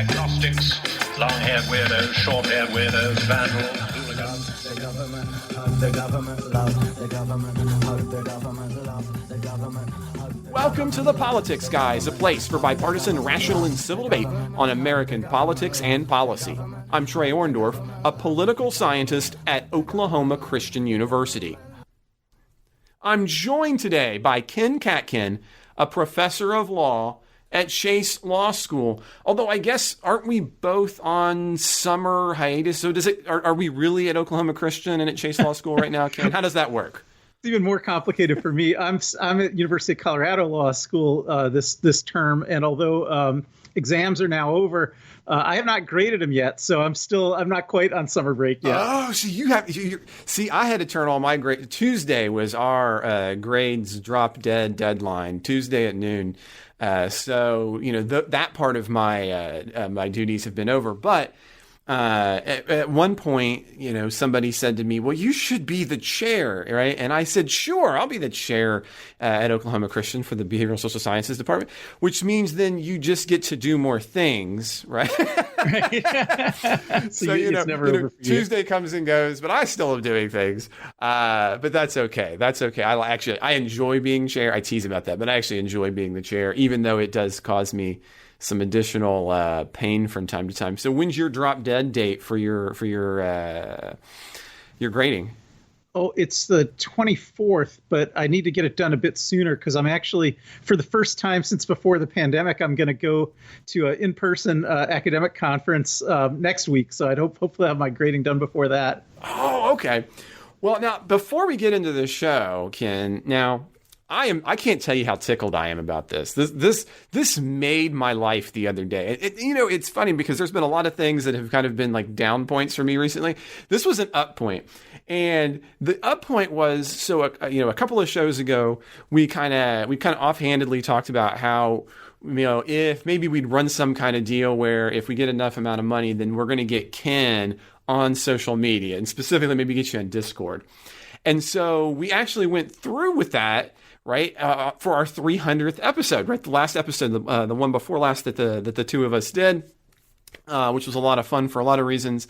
agnostics, long-haired weirdos, short-haired weirdos, vandals, hooligans. The government, hug the government, love the government, hug the government, love the government, hug the Welcome to The Politics Guys, a place for bipartisan, rational, and civil debate on American politics and policy. I'm Trey Orndorff, a political scientist at Oklahoma Christian University. I'm joined today by Ken Katkin, a professor of law at Chase Law School. Although I guess, aren't we both on summer hiatus? So are we really at Oklahoma Christian and at Chase Law School right now, Ken? How does that work? It's even more complicated for me. I'm at University of Colorado Law School this term, and although exams are now over, I have not graded them yet, so I'm not quite on summer break yet. Oh, so I had to turn all my grades. Tuesday was our grades drop dead deadline. Tuesday at noon. So that part of my my duties have been over, but. At one point, somebody said to me, well, you should be the chair, right? And I said, sure, I'll be the chair at Oklahoma Christian for the Behavioral Social Sciences Department, which means then you just get to do more things, right? Right. so it's never over for you. Tuesday comes and goes, but I still am doing things. But that's okay. That's okay. I enjoy being chair. I tease about that, but I actually enjoy being the chair, even though it does cause me some additional pain from time to time. So when's your drop dead date for your grading? Oh, it's the 24th, but I need to get it done a bit sooner because I'm actually, for the first time since before the pandemic, I'm going to go to an in-person academic conference next week. So I'd hopefully have my grading done before that. Oh, okay. Well, now, before we get into the show, Ken, I can't tell you how tickled I am about this. This made my life the other day. It's funny because there's been a lot of things that have kind of been like down points for me recently. This was an up point. And the up point was, a couple of shows ago, we kind of offhandedly talked about how, if maybe we'd run some kind of deal where if we get enough amount of money, then we're going to get Ken on social media and specifically maybe get you on Discord. And so we actually went through with that, right, for our 300th episode, right? The last episode, the one before last that the two of us did, which was a lot of fun for a lot of reasons.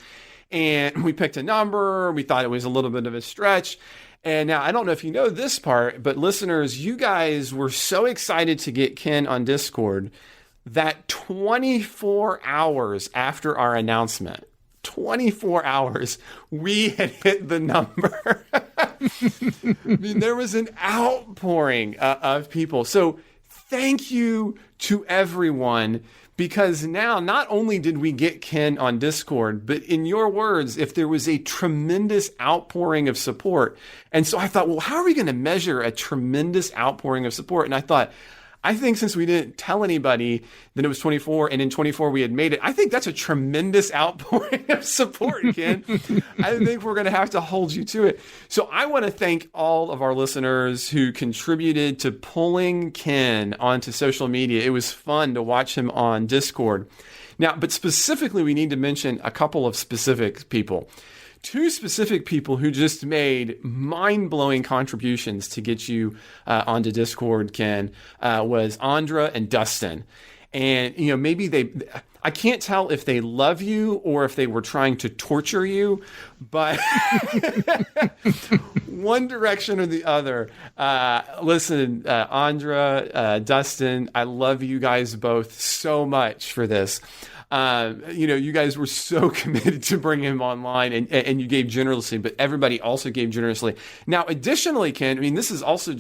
And we picked a number. We thought it was a little bit of a stretch. And now, I don't know if you know this part, but listeners, you guys were so excited to get Ken on Discord that 24 hours after our announcement, 24 hours, we had hit the number. I mean, there was an outpouring of people. So thank you to everyone, because now not only did we get Ken on Discord, but in your words, if there was a tremendous outpouring of support. And so I thought, well, how are we going to measure a tremendous outpouring of support? And I think since we didn't tell anybody that it was 24 and in 24 we had made it, I think that's a tremendous outpouring of support, Ken. I think we're going to have to hold you to it. So I want to thank all of our listeners who contributed to pulling Ken onto social media. It was fun to watch him on Discord. Now, but specifically, we need to mention a couple of specific people. Two specific people who just made mind-blowing contributions to get you onto Discord, Ken, was Andra and Dustin. And, I can't tell if they love you or if they were trying to torture you, but one direction or the other. Listen, Andra, Dustin, I love you guys both so much for this. You guys were so committed to bring him online and you gave generously, but everybody also gave generously. Now, additionally, Ken, this is also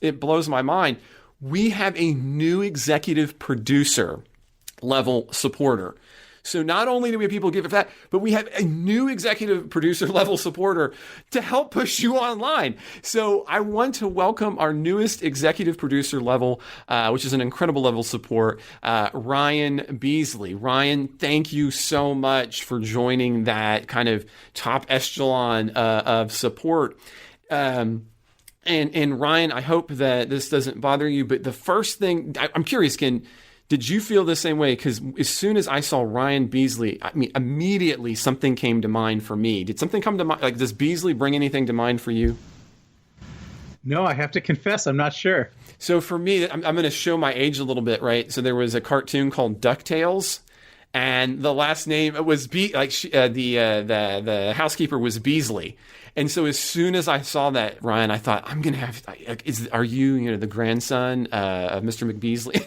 it blows my mind. We have a new executive producer level supporter. So not only do we have people give it that, but we have a new executive producer level supporter to help push you online. So I want to welcome our newest executive producer level, which is an incredible level of support, Ryan Beasley. Ryan, thank you so much for joining that kind of top echelon of support. And Ryan, I hope that this doesn't bother you, but the first thing, I'm curious, did you feel the same way? Because as soon as I saw Ryan Beasley, immediately something came to mind for me. Did something come to mind? Like, does Beasley bring anything to mind for you? No, I have to confess, I'm not sure. So for me, I'm going to show my age a little bit, right? So there was a cartoon called DuckTales, and the last name was the housekeeper was Beasley. And so as soon as I saw that, Ryan, I thought, I'm going to have, are you the grandson of Mr. McBeasley?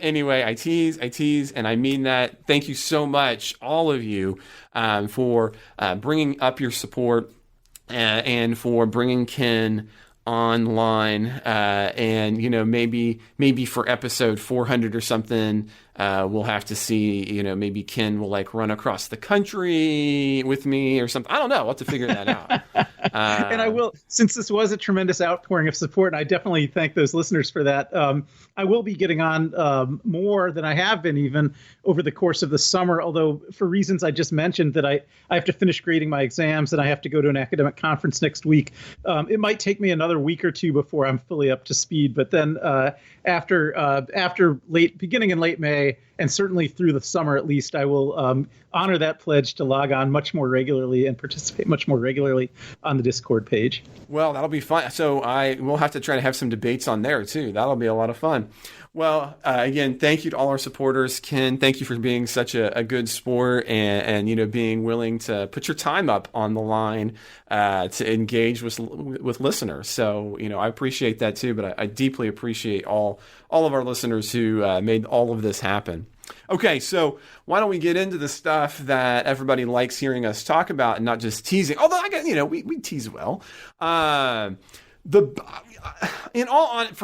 Anyway, I tease, and I mean that. Thank you so much, all of you, for bringing up your support and for bringing Ken online, and maybe for episode 400 or something, we'll have to see, maybe Ken will run across the country with me or something. I don't know. We'll have to figure that out. And I will, since this was a tremendous outpouring of support, and I definitely thank those listeners for that, I will be getting on more than I have been even over the course of the summer, although for reasons I just mentioned that I have to finish grading my exams and I have to go to an academic conference next week. It might take me another week or two before I'm fully up to speed, but then after beginning in late May, and certainly through the summer at least, I will honor that pledge to log on much more regularly and participate much more regularly on the Discord page. Well, that'll be fun. So we'll have to try to have some debates on there too. That'll be a lot of fun. Well, again, thank you to all our supporters. Ken, thank you for being such a good sport and being willing to put your time up on the line to engage with listeners. So, I appreciate that too, but I deeply appreciate all of our listeners who made all of this happen. Okay, so why don't we get into the stuff that everybody likes hearing us talk about and not just teasing. Although we tease well. For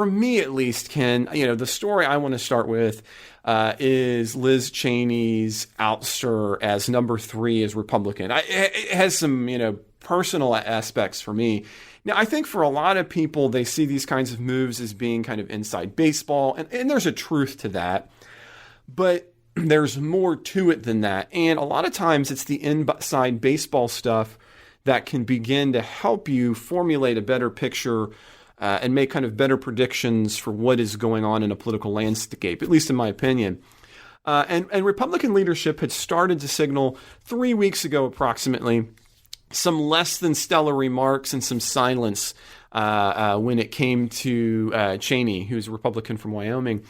me at least, Ken, the story I want to start with is Liz Cheney's ouster as number 3 as Republican. It has some, personal aspects for me. Now, I think for a lot of people, they see these kinds of moves as being kind of inside baseball, and there's a truth to that. But there's more to it than that. And a lot of times it's the inside baseball stuff that can begin to help you formulate a better picture and make kind of better predictions for what is going on in a political landscape, at least in my opinion. And Republican leadership had started to signal 3 weeks ago approximately some less than stellar remarks and some silence when it came to Cheney, who's a Republican from Wyoming.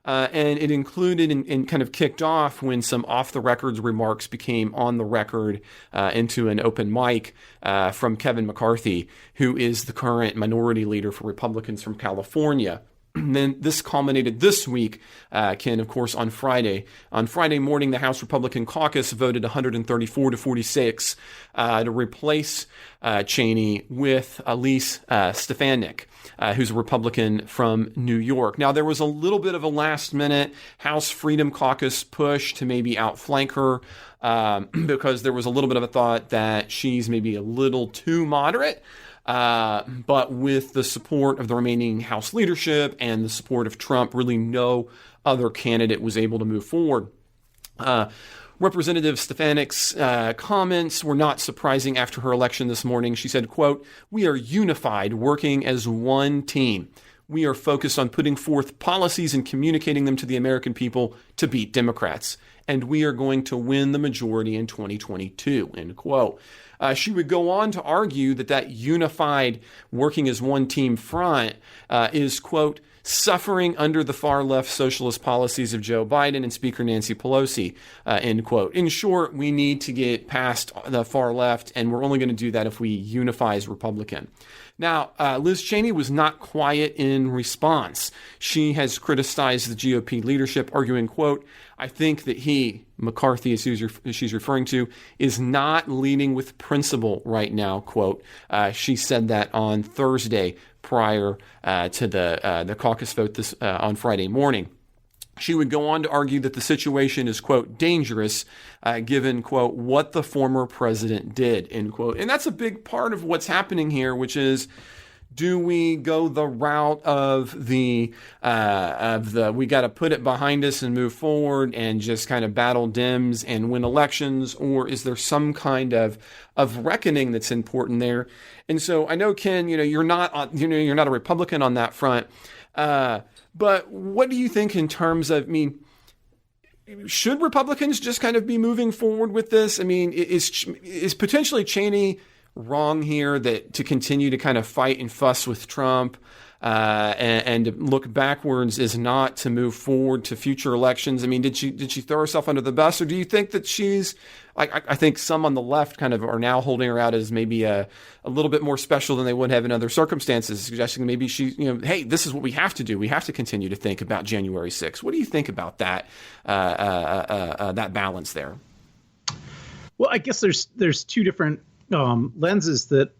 And it included and kind of kicked off when some off-the-records remarks became on the record into an open mic from Kevin McCarthy, who is the current minority leader for Republicans from California. And then this culminated this week, Ken, of course, on Friday. On Friday morning, the House Republican caucus voted 134 to 46 to replace Cheney with Elise Stefanik, who's a Republican from New York. Now, there was a little bit of a last-minute House Freedom Caucus push to maybe outflank her because there was a little bit of a thought that she's maybe a little too moderate. But with the support of the remaining House leadership and the support of Trump, really no other candidate was able to move forward. Representative Stefanik's comments were not surprising after her election this morning. She said, quote, "We are unified, working as one team. We are focused on putting forth policies and communicating them to the American people to beat Democrats. And we are going to win the majority in 2022, end quote. She would go on to argue that unified working as one team front is, quote, suffering under the far left socialist policies of Joe Biden and Speaker Nancy Pelosi, end quote. In short, we need to get past the far left, and we're only going to do that if we unify as Republican. Now, Liz Cheney was not quiet in response. She has criticized the GOP leadership, arguing, quote, I think that McCarthy, is who she's referring to, is not leading with principle right now, quote. She said that on Thursday prior to the caucus vote on Friday morning. She would go on to argue that the situation is, quote, dangerous, given, quote, what the former president did, end quote. And that's a big part of what's happening here, which is, do we go the route of we got to put it behind us and move forward and just kind of battle Dems and win elections, or is there some kind of reckoning that's important there? And so I know, Ken, you're not a Republican on that front. But what do you think in terms of, should Republicans just kind of be moving forward with this? Is potentially Cheney wrong here to continue to kind of fight and fuss with Trump? and to look backwards is not to move forward to future elections. I mean, did she throw herself under the bus, or do you think that she's? I think some on the left kind of are now holding her out as maybe a little bit more special than they would have in other circumstances, suggesting maybe she, hey, this is what we have to do. We have to continue to think about January 6th. What do you think about that that balance there? Well, I guess there's two different lenses that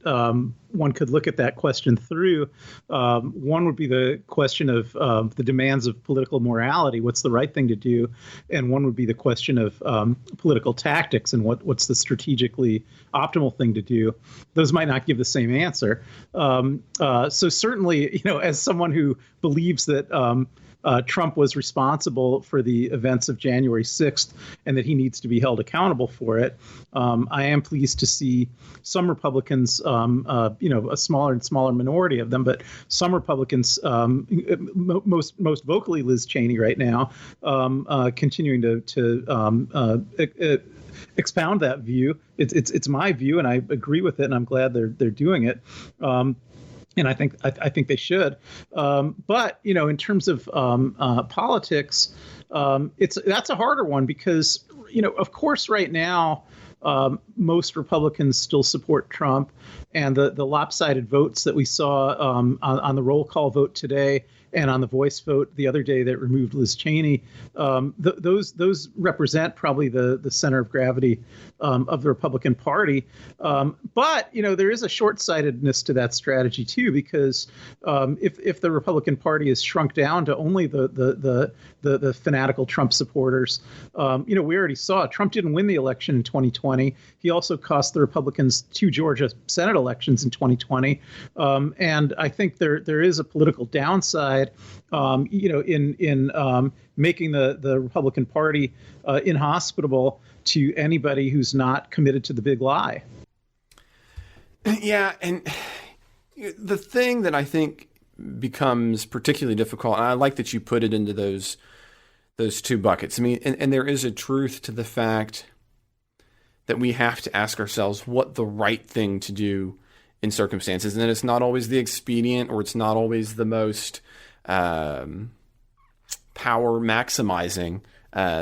one could look at that question through. One would be the question of the demands of political morality, what's the right thing to do, and one would be the question of political tactics and what's the strategically optimal thing to do. Those might not give the same answer. So certainly, as someone who believes that Trump was responsible for the events of January 6th and that he needs to be held accountable for it, I am pleased to see some Republicans, a smaller and smaller minority of them, but some Republicans, most vocally Liz Cheney right now, continuing to expound that view. It's my view, and I agree with it, and I'm glad they're doing it. And I think they should. But in terms of politics, that's a harder one because of course right now most Republicans still support Trump, and the lopsided votes that we saw on the roll call vote today and on the voice vote the other day that removed Liz Cheney, those represent probably the center of gravity of the Republican Party. But there is a short-sightedness to that strategy too, because if the Republican Party is shrunk down to only the fanatical Trump supporters, we already saw Trump didn't win the election in 2020. He also cost the Republicans 2 Georgia Senate elections in 2020, and I think there is a political downside, in making the Republican Party inhospitable to anybody who's not committed to the big lie. Yeah, and the thing that I think becomes particularly difficult, and I like that you put it into those two buckets. I mean, and there is a truth to the fact that we have to ask ourselves what the right thing to do in circumstances, and that it's not always the expedient, or it's not always the most power maximizing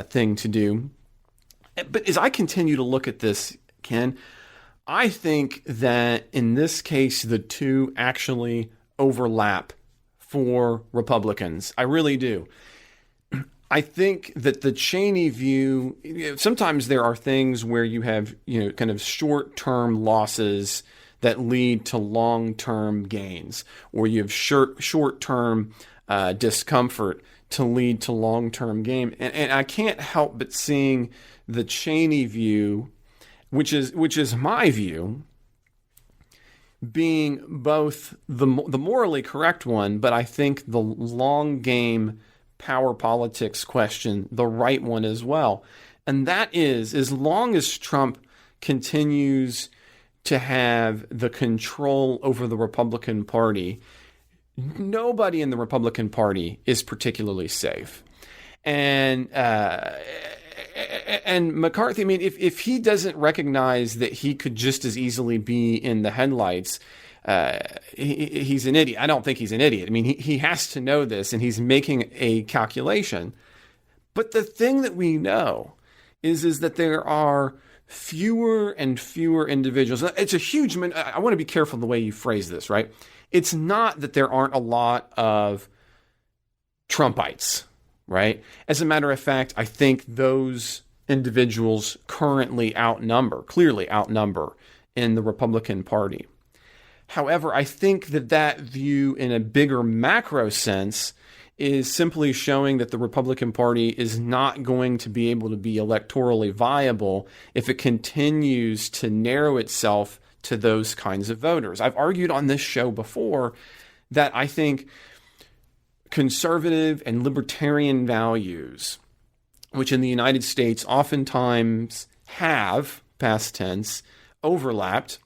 thing to do. But as I continue to look at this, Ken, I think that in this case, the two actually overlap for Republicans. I really do. I think that the Cheney view, sometimes there are things where you have, kind of short-term losses that lead to long-term gains, or you have short-term discomfort to lead to long-term gain. And I can't help but seeing the Cheney view, which is my view, being both the morally correct one, but I think the long game power politics question, the right one as well. And that is, as long as Trump continues to have the control over the Republican Party, nobody in the Republican Party is particularly safe. And McCarthy, I mean, if he doesn't recognize that he could just as easily be in the headlights, he's an idiot. I don't think he's an idiot. I mean, he has to know this, and he's making a calculation. But the thing that we know is that there are fewer and fewer individuals. It's a huge, I want to be careful the way you phrase this, right? It's not that there aren't a lot of Trumpites, right? As a matter of fact, I think those individuals currently clearly outnumber in the Republican Party. However, I think that view in a bigger macro sense is simply showing that the Republican Party is not going to be able to be electorally viable if it continues to narrow itself to those kinds of voters. I've argued on this show before that I think conservative and libertarian values, which in the United States oftentimes have, past tense, overlapped,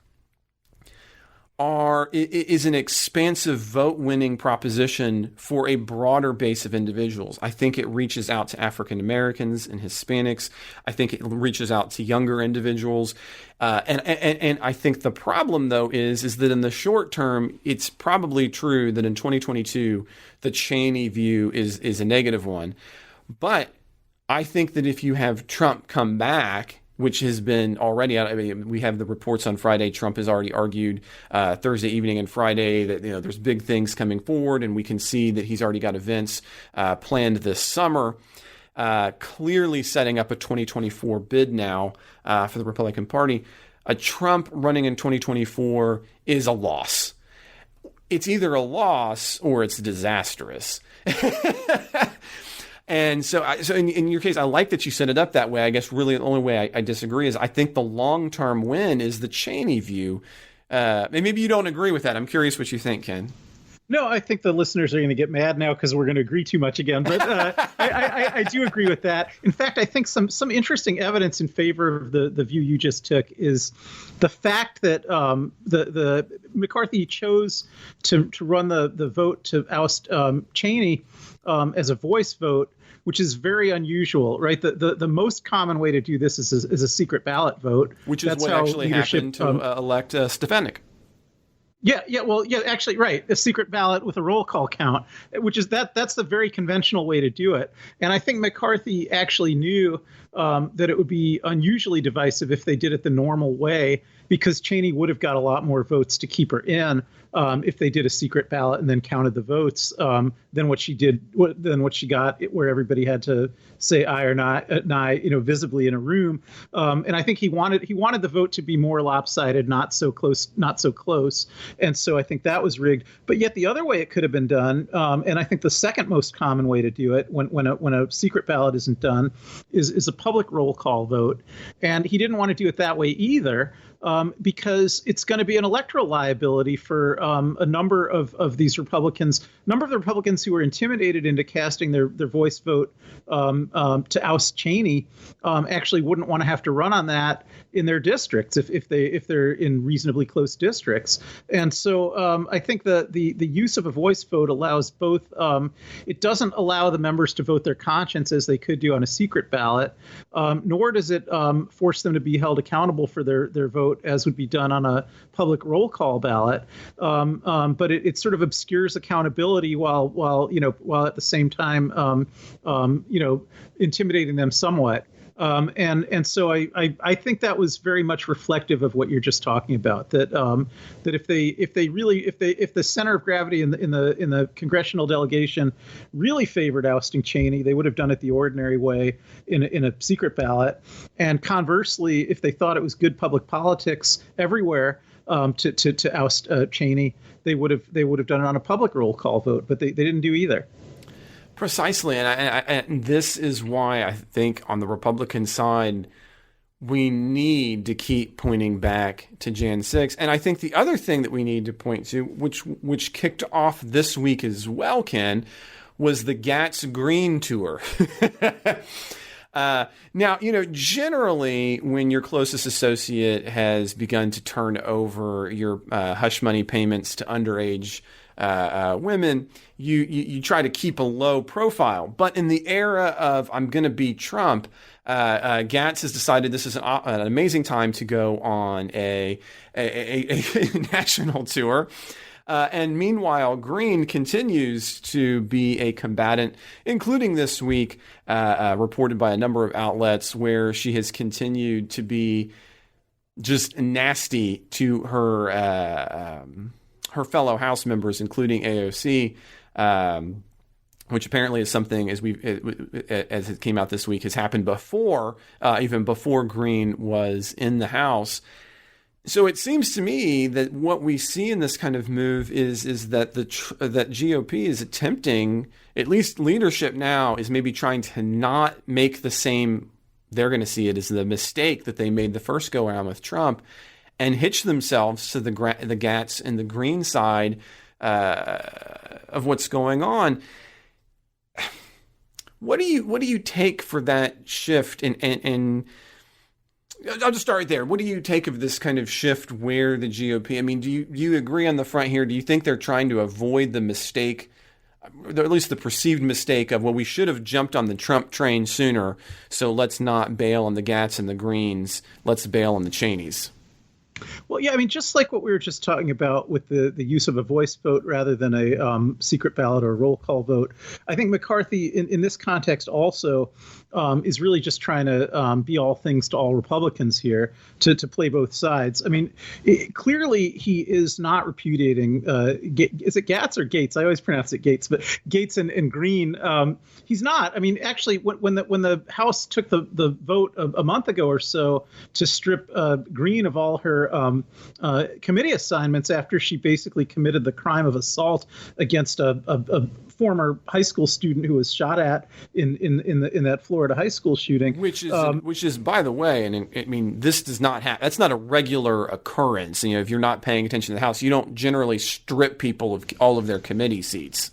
is an expansive vote winning proposition for a broader base of individuals. I think it reaches out to African Americans and Hispanics. I think it reaches out to younger individuals. And I think the problem, though, is that in the short term, it's probably true that in 2022, the Cheney view is a negative one. But I think that if you have Trump come back, which has been already out. I mean, we have the reports on Friday. Trump has already argued Thursday evening and Friday that there's big things coming forward, and we can see that he's already got events planned this summer, clearly setting up a 2024 bid now for the Republican Party. A Trump running in 2024 is a loss. It's either a loss or it's disastrous. And so in your case, I like that you set it up that way. I guess really the only way I disagree is I think the long-term win is the Cheney view. And maybe you don't agree with that. I'm curious what you think, Ken. No, I think the listeners are going to get mad now because we're going to agree too much again. But I do agree with that. In fact, I think some interesting evidence in favor of the view you just took is the fact that the McCarthy chose to run the vote to oust Cheney as a voice vote, which is very unusual, right? The most common way to do this is a secret ballot vote. Which is That's what actually happened to elect Stefanik. Yeah, actually, right. A secret ballot with a roll call count, which is that's the very conventional way to do it. And I think McCarthy actually knew that it would be unusually divisive if they did it the normal way, because Cheney would have got a lot more votes to keep her in if they did a secret ballot and then counted the votes than what she got, where everybody had to say aye or not, visibly in a room. And I think he wanted the vote to be more lopsided, not so close. And so I think that was rigged. But yet the other way it could have been done, and I think the second most common way to do it when a secret ballot isn't done, is a public roll call vote. And he didn't want to do it that way either. Because it's going to be an electoral liability for a number of these Republicans. A number of the Republicans who were intimidated into casting their voice vote to oust Cheney actually wouldn't want to have to run on that in their districts if they're in reasonably close districts. And so I think the use of a voice vote allows both. It doesn't allow the members to vote their conscience as they could do on a secret ballot, nor does it force them to be held accountable for their vote as would be done on a public roll call ballot. But it sort of obscures accountability while at the same time intimidating them somewhat. And so I think that was very much reflective of what you're just talking about. That if the center of gravity in the congressional delegation really favored ousting Cheney, they would have done it the ordinary way in a secret ballot. And conversely, if they thought it was good public politics everywhere to oust Cheney, they would have done it on a public roll call vote. But they didn't do either. Precisely, and this is why I think on the Republican side we need to keep pointing back to Jan 6. And I think the other thing that we need to point to, which kicked off this week as well, Ken, was the Gatz Green tour. Now, generally when your closest associate has begun to turn over your hush money payments to underage women, you try to keep a low profile. But in the era of I'm going to beat Trump, Gatz has decided this is an amazing time to go on a national tour. And meanwhile, Green continues to be a combatant, including this week, reported by a number of outlets, where she has continued to be just nasty to her fellow House members, including AOC, which apparently is something, as it came out this week, has happened before, even before Green was in the House. So it seems to me that what we see in this kind of move is that that GOP is attempting, at least leadership now, is maybe trying to not make the same. They're going to see it as the mistake that they made the first go around with Trump, and hitch themselves to the Gatz and the Green side of what's going on. What do you take for that shift? And I'll just start right there. What do you take of this kind of shift where the GOP, I mean, do you agree on the front here? Do you think they're trying to avoid the mistake, or at least the perceived mistake of, well, we should have jumped on the Trump train sooner, so let's not bail on the Gats and the Greens, let's bail on the Cheneys? Well, yeah, I mean, just like what we were just talking about with the use of a voice vote rather than a secret ballot or a roll call vote, I think McCarthy, in this context also, is really just trying to be all things to all Republicans here, to play both sides. I mean, clearly he is not repudiating, is it Gats or Gates? I always pronounce it Gates, but Gates and Green. He's not. I mean, actually, when the House took the vote a month ago or so to strip Green of all her committee assignments after she basically committed the crime of assault against a former high school student who was shot at in that Florida high school shooting, which is by the way, and I mean, this does not happen. That's not a regular occurrence. You know, if you're not paying attention to the House, you don't generally strip people of all of their committee seats.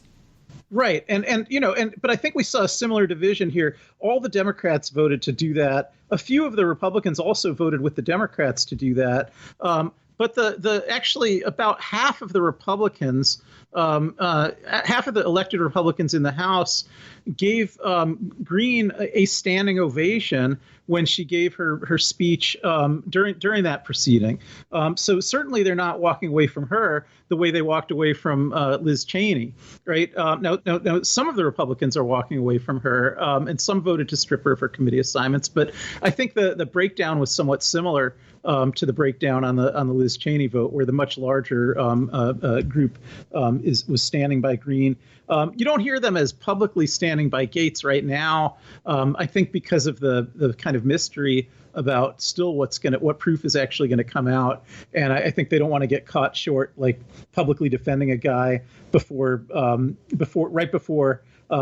Right. But I think we saw a similar division here. All the Democrats voted to do that. A few of the Republicans also voted with the Democrats to do that. But the actually about half of the Republicans, half of the elected Republicans in the House gave Green a standing ovation when she gave her speech during that proceeding. So certainly they're not walking away from her the way they walked away from Liz Cheney, right? Now, some of the Republicans are walking away from her, and some voted to strip her of her committee assignments. But I think the breakdown was somewhat similar to the breakdown on the Liz Cheney vote, where the much larger group was standing by Green. You don't hear them as publicly standing by Gates right now. I think because of the kind of mystery about still what proof is actually going to come out, and I think they don't want to get caught short, like publicly defending a guy before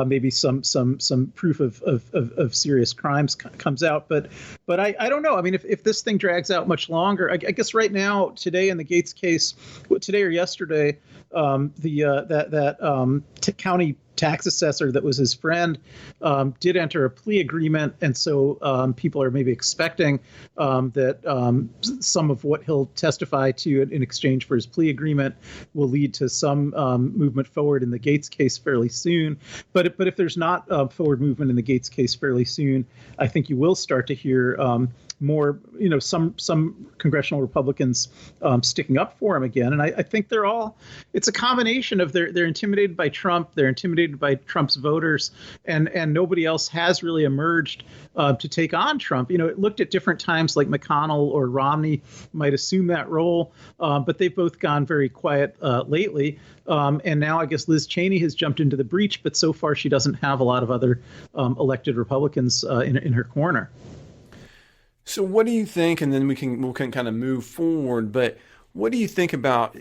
maybe some proof of serious crimes comes out. But I don't know. I mean, if this thing drags out much longer, I guess right now, today in the Gates case, today or yesterday, that county tax assessor that was his friend did enter a plea agreement, and so people are maybe expecting that some of what he'll testify to in exchange for his plea agreement will lead to some movement forward in the Gates case fairly soon. But if there's not forward movement in the Gates case fairly soon, I think you will start to hear more, some congressional Republicans sticking up for him again. And I think it's a combination of they're intimidated by Trump, they're intimidated by Trump's voters, and nobody else has really emerged to take on Trump. It looked at different times like McConnell or Romney might assume that role, but they've both gone very quiet lately. And now I guess Liz Cheney has jumped into the breach, but so far she doesn't have a lot of other elected Republicans in her corner. So what do you think, and then we can kind of move forward, but what do you think about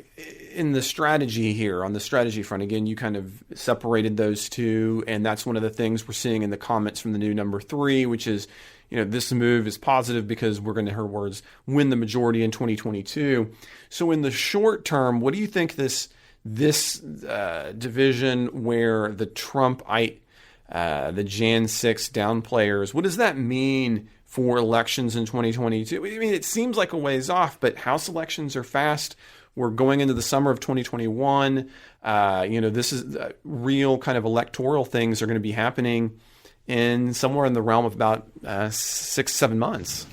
in the strategy here, on the strategy front? Again, you kind of separated those two, and that's one of the things we're seeing in the comments from the new number 3, which is, this move is positive because we're going to, her words, win the majority in 2022. So in the short term, what do you think this division where the Trumpite, the Jan 6 down players, what does that mean for elections in 2022? I mean, it seems like a ways off, but House elections are fast. We're going into the summer of 2021. This is real kind of electoral things are going to be happening in somewhere in the realm of about 6-7 months.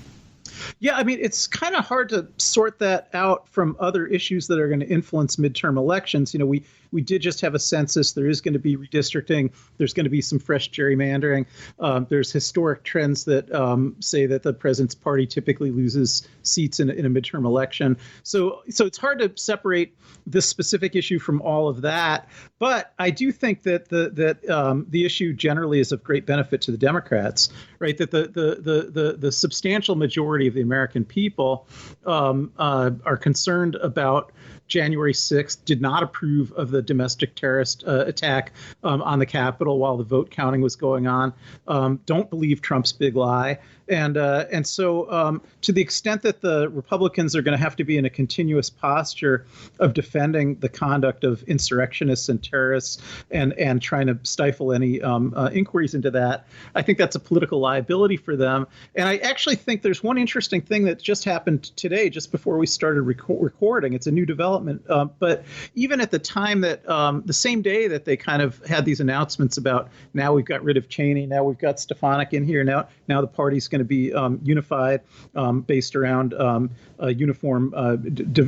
Yeah, I mean, it's kind of hard to sort that out from other issues that are going to influence midterm elections. We did just have a census. There is going to be redistricting. There's going to be some fresh gerrymandering. There's historic trends that say that the president's party typically loses seats in a midterm election. So it's hard to separate this specific issue from all of that. But I do think that the issue generally is of great benefit to the Democrats, right? That the substantial majority of the American people are concerned about January 6th, did not approve of the domestic terrorist attack on the Capitol while the vote counting was going on, don't believe Trump's big lie. And so to the extent that the Republicans are going to have to be in a continuous posture of defending the conduct of insurrectionists and terrorists and trying to stifle any inquiries into that, I think that's a political liability for them. And I actually think there's one interesting thing that just happened today, just before we started recording. It's a new development. But even at the time that the same day that they kind of had these announcements about now we've got rid of Cheney, now we've got Stefanik in here, now the party's going to be unified based around a uniform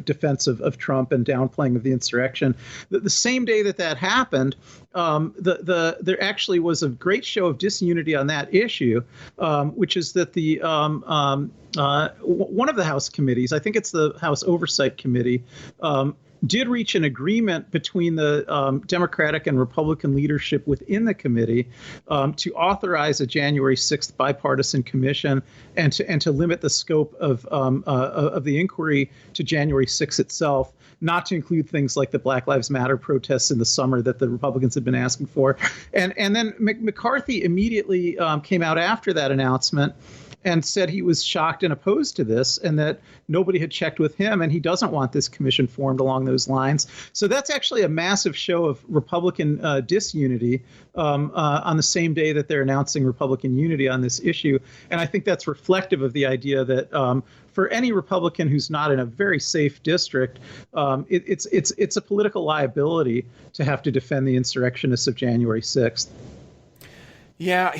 defense of Trump and downplaying of the insurrection. The same day that happened, there actually was a great show of disunity on that issue, which is that the one of the House committees, I think it's the House Oversight Committee, did reach an agreement between the Democratic and Republican leadership within the committee to authorize a January 6th bipartisan commission and to limit the scope of the inquiry to January 6th itself, not to include things like the Black Lives Matter protests in the summer that the Republicans had been asking for. And then McCarthy immediately came out after that announcement and said he was shocked and opposed to this and that nobody had checked with him and he doesn't want this commission formed along those lines. So that's actually a massive show of Republican disunity on the same day that they're announcing Republican unity on this issue. And I think that's reflective of the idea that for any Republican who's not in a very safe district, it's a political liability to have to defend the insurrectionists of January 6th. Yeah.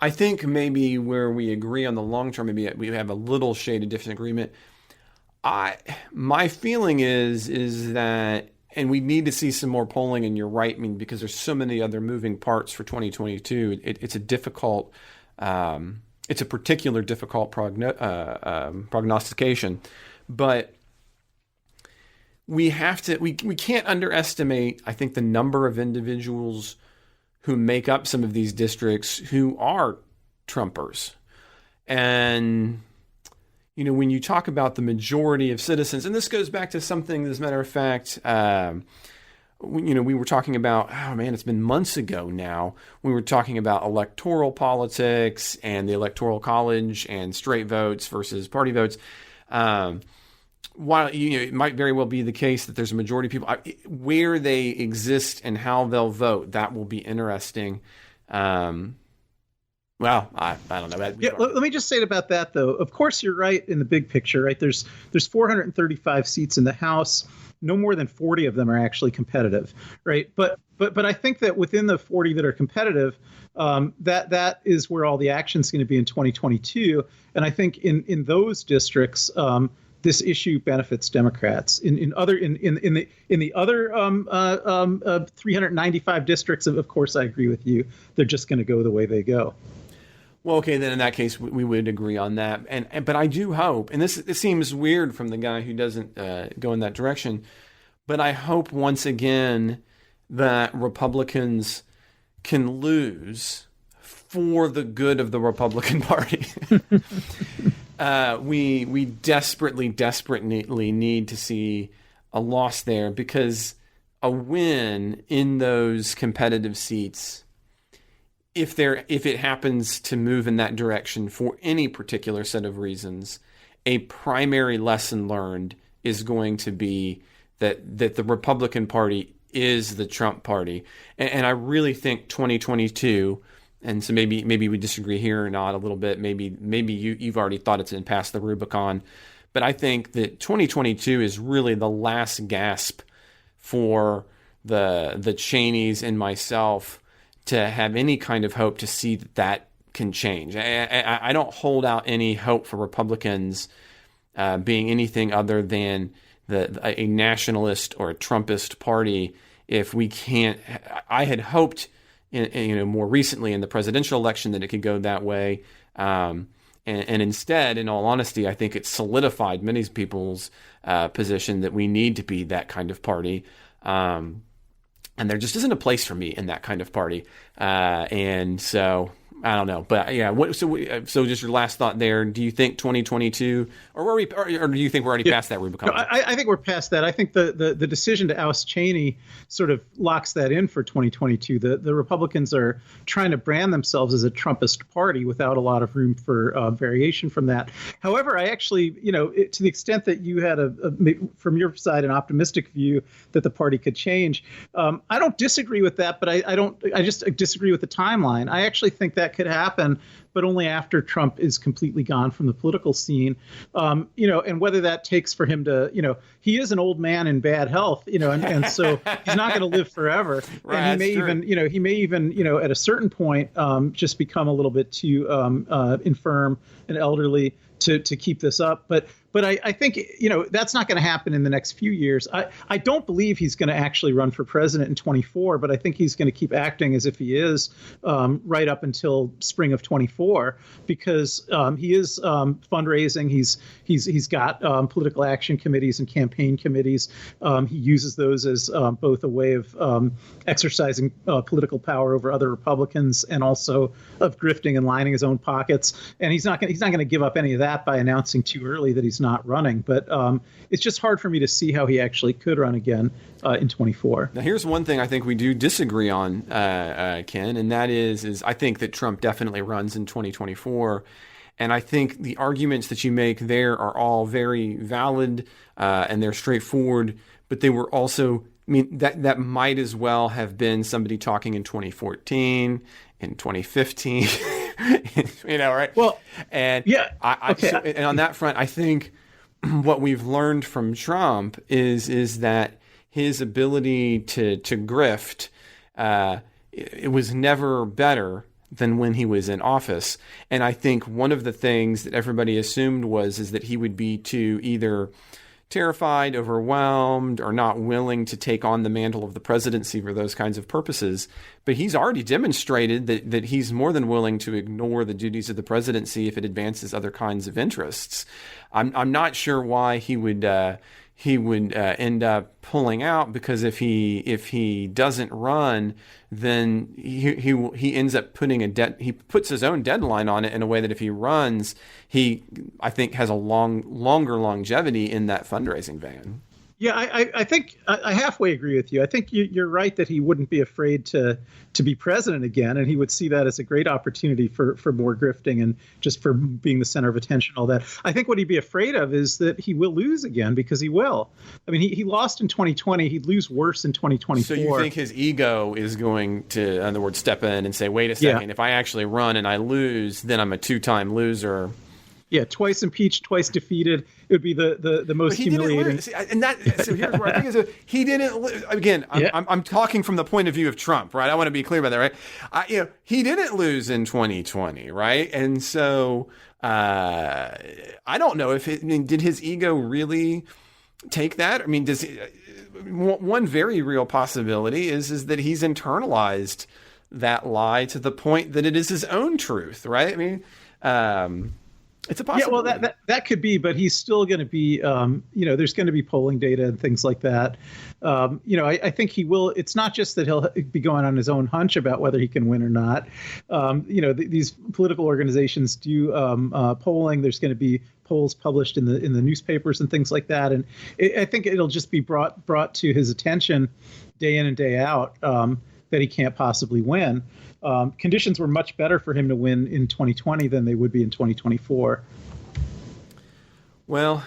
I think maybe where we agree on the long term, maybe we have a little shade of disagreement. My feeling is that, and we need to see some more polling, and you're right, I mean, because there's so many other moving parts for 2022. It's a difficult, it's a particular difficult prognostication, but we can't underestimate, I think, the number of individuals who make up some of these districts who are Trumpers. And, you know, when you talk about the majority of citizens, and this goes back to something, as a matter of fact, we were talking about, it's been months ago now, we were talking about electoral politics and the Electoral College and straight votes versus party votes. While it might very well be the case that there's a majority of people, where they exist and how they'll vote, that will be interesting. I don't know. Yeah, let me just say about that, though. Of course, you're right in the big picture, right? There's 435 seats in the House. No more than 40 of them are actually competitive, right? But I think that within the 40 that are competitive, that is where all the action is going to be in 2022. And I think in those districts, this issue benefits Democrats. In the other 395 districts, of course, I agree with you. They're just going to go the way they go. Well, okay, then in that case, we would agree on that. But I do hope, and this seems weird from the guy who doesn't go in that direction, but I hope once again that Republicans can lose for the good of the Republican Party. We desperately need to see a loss there, because a win in those competitive seats, if it happens to move in that direction for any particular set of reasons, a primary lesson learned is going to be that the Republican Party is the Trump Party. And I really think 2022, and so maybe we disagree here or not a little bit. Maybe you've already thought it's been past the Rubicon, but I think that 2022 is really the last gasp for the Cheneys and myself to have any kind of hope to see that can change. I don't hold out any hope for Republicans being anything other than a nationalist or a Trumpist party. If we can't, I had hoped, more recently in the presidential election that it could go that way. And instead, in all honesty, I think it solidified many people's position that we need to be that kind of party. And there just isn't a place for me in that kind of party. And so I don't know, but yeah. So just your last thought there. Do you think 2022, or do you think we're already past that Rubicon? No, I think we're past that. I think the decision to oust Cheney sort of locks that in for 2022. The Republicans are trying to brand themselves as a Trumpist party without a lot of room for variation from that. However, I actually, to the extent that you had from your side an optimistic view that the party could change, I don't disagree with that, but I just disagree with the timeline. I actually think that could happen, but only after Trump is completely gone from the political scene. And whether that takes for him to, he is an old man in bad health, and so he's not going to live forever. Right, and he may even, at a certain point, just become a little bit too infirm and elderly to keep this up. But I think, that's not going to happen in the next few years. I don't believe he's going to actually run for president in 24, but I think he's going to keep acting as if he is right up until spring of 24, because he is fundraising. He's got political action committees and campaign committees. He uses those as both a way of exercising political power over other Republicans and also of grifting and lining his own pockets. And he's not going to give up any of that by announcing too early that he's not running. But it's just hard for me to see how he actually could run again in 24. Now, here's one thing I think we do disagree on, Ken, and that is I think that Trump definitely runs in 2024. And I think the arguments that you make there are all very valid and they're straightforward, but they were also, that might as well have been somebody talking in 2014, in 2015, right? Well, and yeah, okay. And on that front, I think what we've learned from Trump is that his ability to grift, it was never better than when he was in office. And I think one of the things that everybody assumed is that he would be too either terrified, overwhelmed, or not willing to take on the mantle of the presidency for those kinds of purposes. But he's already demonstrated that he's more than willing to ignore the duties of the presidency if it advances other kinds of interests. I'm not sure why he would end up pulling out, because if he doesn't run, then he ends up he puts his own deadline on it in a way that if he runs, I think has a longer longevity in that fundraising van. Yeah, I think I halfway agree with you. I think you're right that he wouldn't be afraid to be president again, and he would see that as a great opportunity for more grifting and just for being the center of attention, all that. I think what he'd be afraid of is that he will lose again, because he will. I mean, he lost in 2020. He'd lose worse in 2024. So you think his ego is going to, in other words, step in and say, wait a second, if I actually run and I lose, then I'm a two-time loser. Yeah, twice impeached, twice defeated. It would be the most humiliating. See, and so here's where I think he didn't lose. Again, I'm talking from the point of view of Trump, right? I want to be clear about that, right? He didn't lose in 2020, right? And so I don't know did his ego really take that? I mean, one very real possibility is that he's internalized that lie to the point that it is his own truth, right? I mean, it's a possibility. Yeah, well, that could be, but he's still going to be, there's going to be polling data and things like that. I think he will. It's not just that he'll be going on his own hunch about whether he can win or not. These political organizations do polling. There's going to be polls published in the newspapers and things like that. And I think it'll just be brought to his attention day in and day out that he can't possibly win. Conditions were much better for him to win in 2020 than they would be in 2024. Well,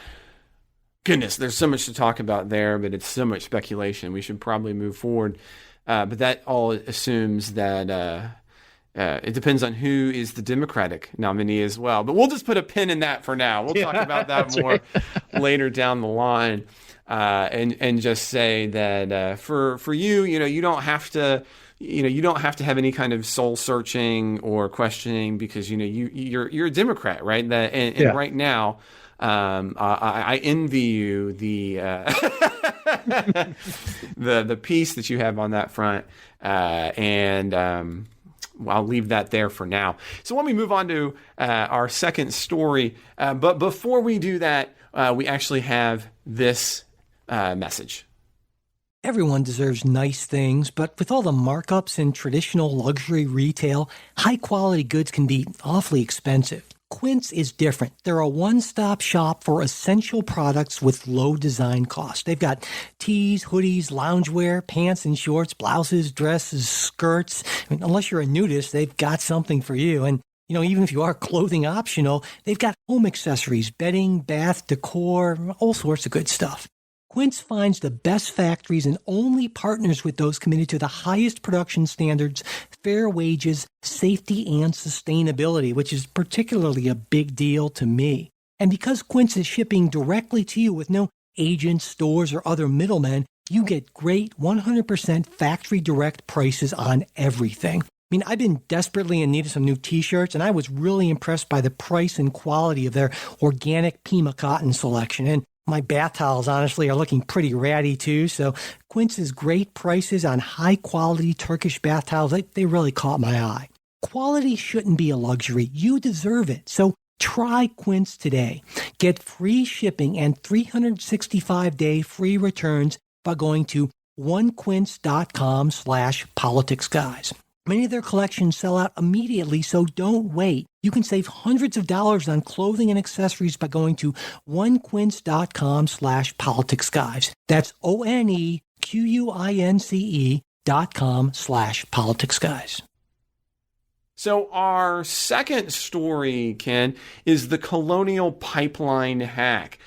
goodness, there's so much to talk about there, but it's so much speculation. We should probably move forward. But that all assumes that it depends on who is the Democratic nominee as well. But we'll just put a pin in that for now. We'll talk about that more later down the line, and just say that for you, you don't have to. You don't have to have any kind of soul searching or questioning, because you're a Democrat, right? And right now, I envy you the piece that you have on that front, and I'll leave that there for now. So when we move on to our second story, but before we do that, we actually have this message. Everyone deserves nice things, but with all the markups in traditional luxury retail, high-quality goods can be awfully expensive. Quince is different. They're a one-stop shop for essential products with low design costs. They've got tees, hoodies, loungewear, pants and shorts, blouses, dresses, skirts. I mean, unless you're a nudist, they've got something for you. And even if you are clothing optional, they've got home accessories, bedding, bath, decor, all sorts of good stuff. Quince finds the best factories and only partners with those committed to the highest production standards, fair wages, safety, and sustainability, which is particularly a big deal to me. And because Quince is shipping directly to you with no agents, stores, or other middlemen, you get great 100% factory direct prices on everything. I mean, I've been desperately in need of some new t-shirts, and I was really impressed by the price and quality of their organic Pima cotton selection. And my bath towels, honestly, are looking pretty ratty, too. So Quince's great prices on high-quality Turkish bath towels, they really caught my eye. Quality shouldn't be a luxury. You deserve it. So try Quince today. Get free shipping and 365-day free returns by going to onequince.com/politicsguys. Many of their collections sell out immediately, so don't wait. You can save hundreds of dollars on clothing and accessories by going to onequince.com/politicsguys. That's ONEQUINCE.com/politicsguys. So our second story, Ken, is the Colonial pipeline hack,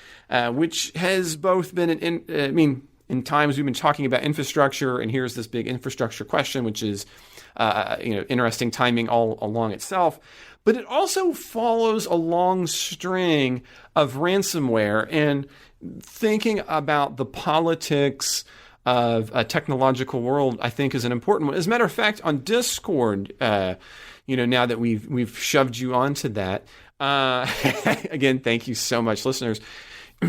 which has both been in times we've been talking about infrastructure, and here's this big infrastructure question, which is interesting timing all along itself. But it also follows a long string of ransomware, and thinking about the politics of a technological world, I think, is an important one. As a matter of fact, on Discord, now that we've shoved you onto that, again, thank you so much, listeners.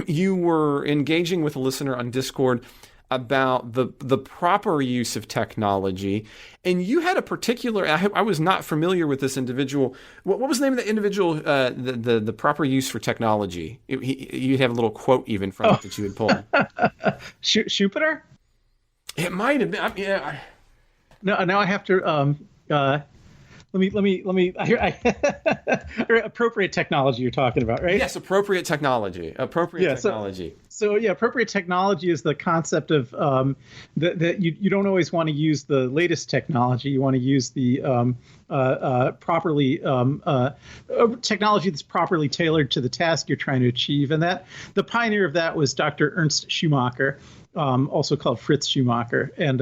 You were engaging with a listener on Discord about the proper use of technology, and you had a particular. I was not familiar with this individual. What was the name of the individual? The proper use for technology. You have a little quote even from it that you had pulled. Schumpeter? It might have been. Yeah. No, now I have to. Let me. Appropriate technology you're talking about, right? Yes, appropriate technology. Technology. So appropriate technology is the concept of that you don't always want to use the latest technology. You want to use the technology that's properly tailored to the task you're trying to achieve. And that the pioneer of that was Dr. Ernst Schumacher. Also called Fritz Schumacher, and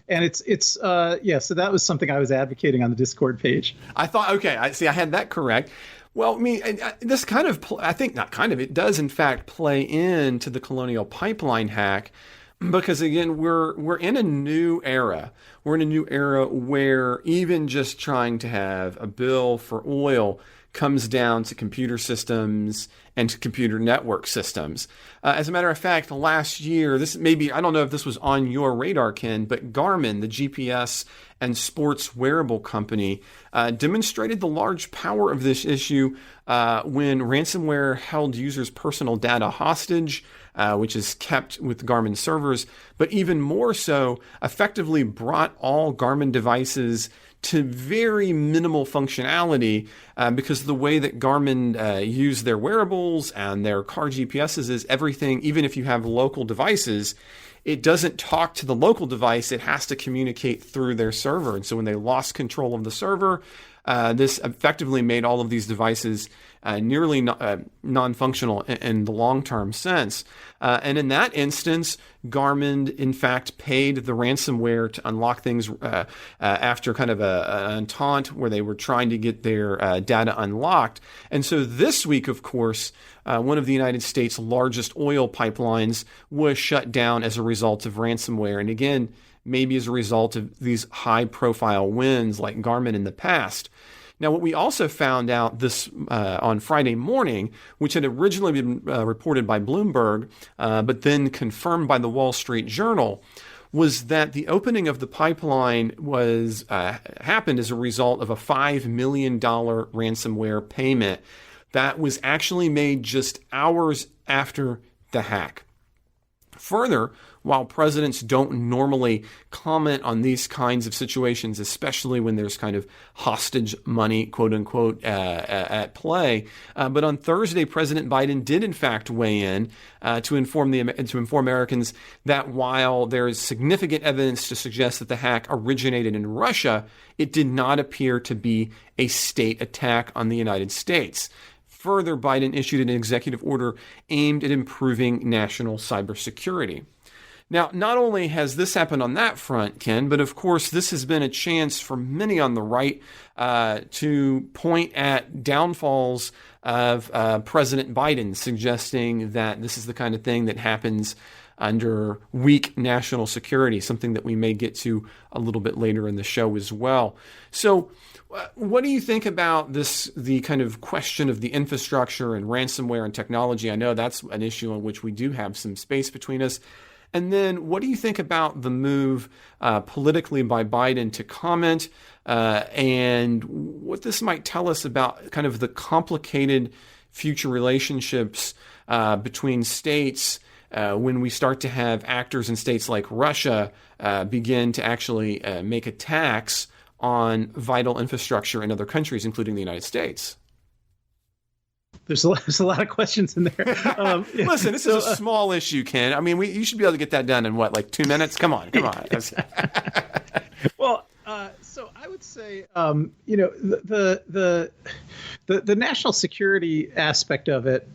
it's so that was something I was advocating on the Discord page. I thought, okay, I had that correct. Well, I mean, this kind of, I think not kind of, it does in fact play into the Colonial pipeline hack, because again, we're in a new era. We're in a new era where even just trying to have a bill for oil comes down to computer systems and to computer network systems. As a matter of fact, last year, I don't know if this was on your radar, Ken, but Garmin, the GPS and sports wearable company, demonstrated the large power of this issue when ransomware held users' personal data hostage, which is kept with Garmin servers, but even more so, effectively brought all Garmin devices to very minimal functionality, because the way that Garmin use their wearables and their car GPSs is everything, even if you have local devices, it doesn't talk to the local device. It has to communicate through their server. And so when they lost control of the server, this effectively made all of these devices nearly non-functional in the long-term sense. And in that instance, Garmin, in fact, paid the ransomware to unlock things after kind of an entente where they were trying to get their data unlocked. And so this week, of course, one of the United States' largest oil pipelines was shut down as a result of ransomware. And again, maybe as a result of these high-profile wins like Garmin in the past. Now, what we also found out this on Friday morning, which had originally been reported by Bloomberg, but then confirmed by the Wall Street Journal, was that the opening of the pipeline was happened as a result of a $5 million ransomware payment that was actually made just hours after the hack. Further, while presidents don't normally comment on these kinds of situations, especially when there's kind of hostage money, quote unquote, at play, but on Thursday, President Biden did in fact weigh in to inform Americans that while there is significant evidence to suggest that the hack originated in Russia, it did not appear to be a state attack on the United States. Further, Biden issued an executive order aimed at improving national cybersecurity. Now, not only has this happened on that front, Ken, but of course this has been a chance for many on the right to point at downfalls of President Biden, suggesting that this is the kind of thing that happens under weak national security, something that we may get to a little bit later in the show as well. So, what do you think about the kind of question of the infrastructure and ransomware and technology? I know that's an issue on which we do have some space between us. And then what do you think about the move politically by Biden to comment and what this might tell us about kind of the complicated future relationships between states when we start to have actors in states like Russia begin to actually make attacks on vital infrastructure in other countries, including the United States? There's a lot of questions in there. Listen, this is a small issue, Ken. I mean, you should be able to get that done in what, like 2 minutes? Come on. Well, so I would say, the national security aspect of it.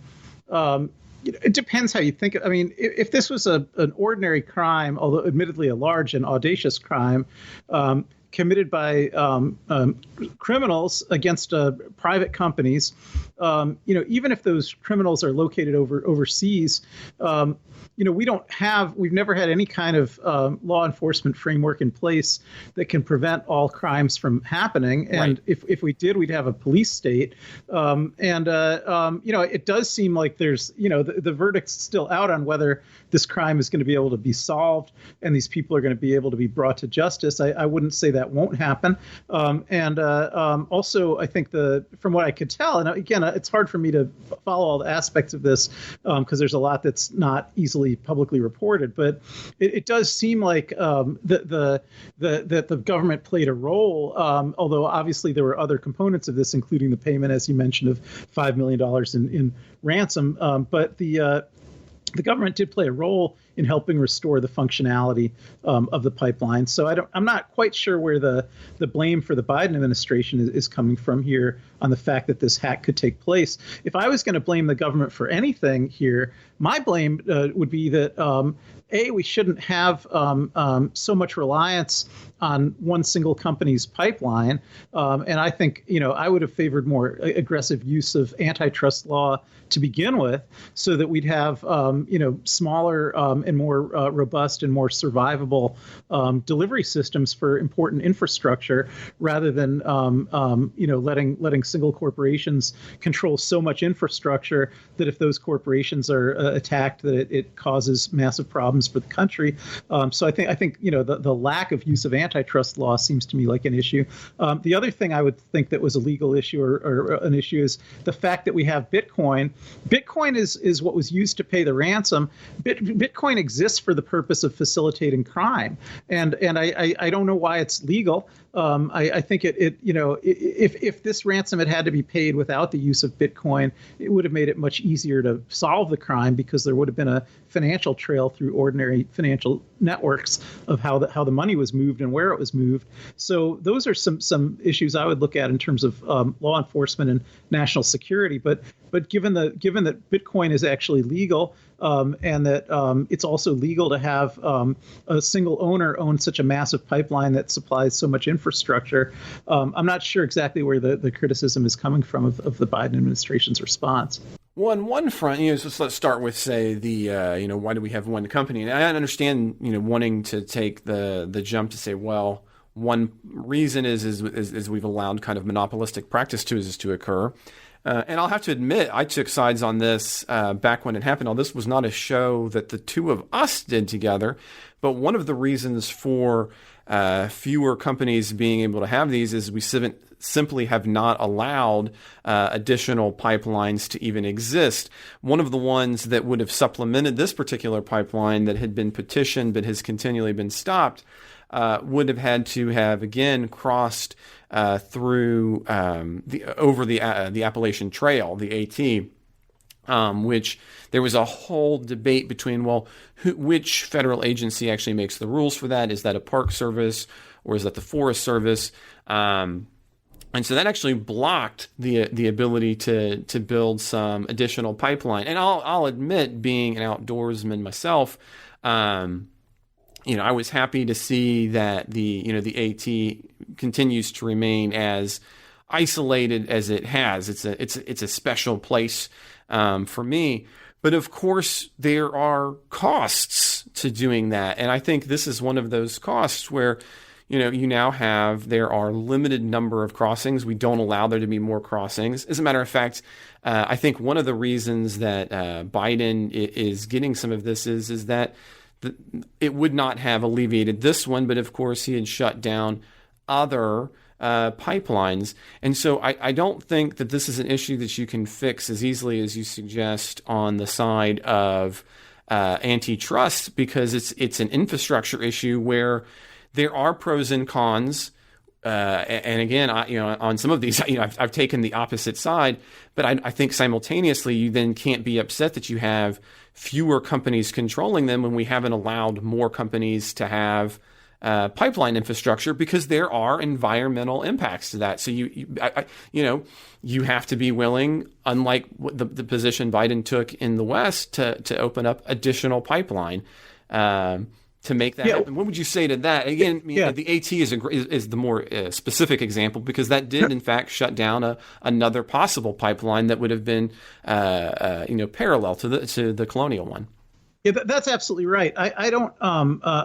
It depends how you think. I mean, if this was an ordinary crime, although admittedly a large and audacious crime, committed by criminals against private companies, even if those criminals are located overseas, we've never had any kind of law enforcement framework in place that can prevent all crimes from happening. And Right. if we did, we'd have a police state. It does seem like there's, the verdict's still out on whether this crime is going to be able to be solved and these people are going to be able to be brought to justice. I wouldn't say that won't happen. Also, I think from what I could tell, and again, it's hard for me to follow all the aspects of this because there's a lot that's not easily publicly reported, but it does seem like that the government played a role, although obviously there were other components of this, including the payment, as you mentioned, of $5 million in ransom. But the government did play a role in helping restore the functionality of the pipeline. So I'm not quite sure where the blame for the Biden administration is coming from here on the fact that this hack could take place. If I was going to blame the government for anything here, my blame would be that we shouldn't have so much reliance on one single company's pipeline. And I think, I would have favored more aggressive use of antitrust law to begin with, so that we'd have, smaller and more robust and more survivable delivery systems for important infrastructure, rather than, letting single corporations control so much infrastructure that if those corporations are attacked, that it causes massive problems for the country. So I think the lack of use of antitrust law seems to me like an issue. The other thing I would think that was a legal issue or an issue is the fact that we have Bitcoin. Bitcoin is what was used to pay the ransom. Bitcoin exists for the purpose of facilitating crime, and I don't know why it's legal. I think if this ransom had to be paid without the use of Bitcoin, it would have made it much easier to solve the crime, because there would have been a financial trail through ordinary financial networks of how the money was moved and where it was moved. So those are some issues I would look at in terms of law enforcement and national security. But given that Bitcoin is actually legal, and that it's also legal to have a single owner own such a massive pipeline that supplies so much infrastructure, I'm not sure exactly where the criticism is coming from of the Biden administration's response. Well, on one front, so let's start with, say, why do we have one company? And I understand, wanting to take the jump to say, well, one reason is we've allowed kind of monopolistic practices to occur. And I'll have to admit, I took sides on this back when it happened. Now, this was not a show that the two of us did together, but one of the reasons for fewer companies being able to have these is we simply have not allowed additional pipelines to even exist. One of the ones that would have supplemented this particular pipeline that had been petitioned but has continually been stopped would have had to have again crossed through over the Appalachian Trail, the AT, which there was a whole debate between, which federal agency actually makes the rules for that? Is that a Park Service or is that the Forest Service? And so that actually blocked the ability to build some additional pipeline. And I'll admit, being an outdoorsman myself, I was happy to see that the AT continues to remain as isolated as it has. It's a special place for me. But of course, there are costs to doing that, and I think this is one of those costs where there are limited number of crossings. We don't allow there to be more crossings. As a matter of fact, I think one of the reasons that Biden is getting some of this is that it would not have alleviated this one, but of course he had shut down other pipelines. And so I don't think that this is an issue that you can fix as easily as you suggest on the side of antitrust, because it's an infrastructure issue where there are pros and cons. And again, on some of these, I've taken the opposite side, but I think simultaneously you then can't be upset that you have fewer companies controlling them when we haven't allowed more companies to have pipeline infrastructure, because there are environmental impacts to that. So you have to be willing, unlike the position Biden took in the West, to open up additional pipeline. To make that happen. What would you say to that? Again, the AT is the more specific example, because that did in fact shut down another possible pipeline that would have been parallel to the Colonial one. Yeah, that's absolutely right. I don't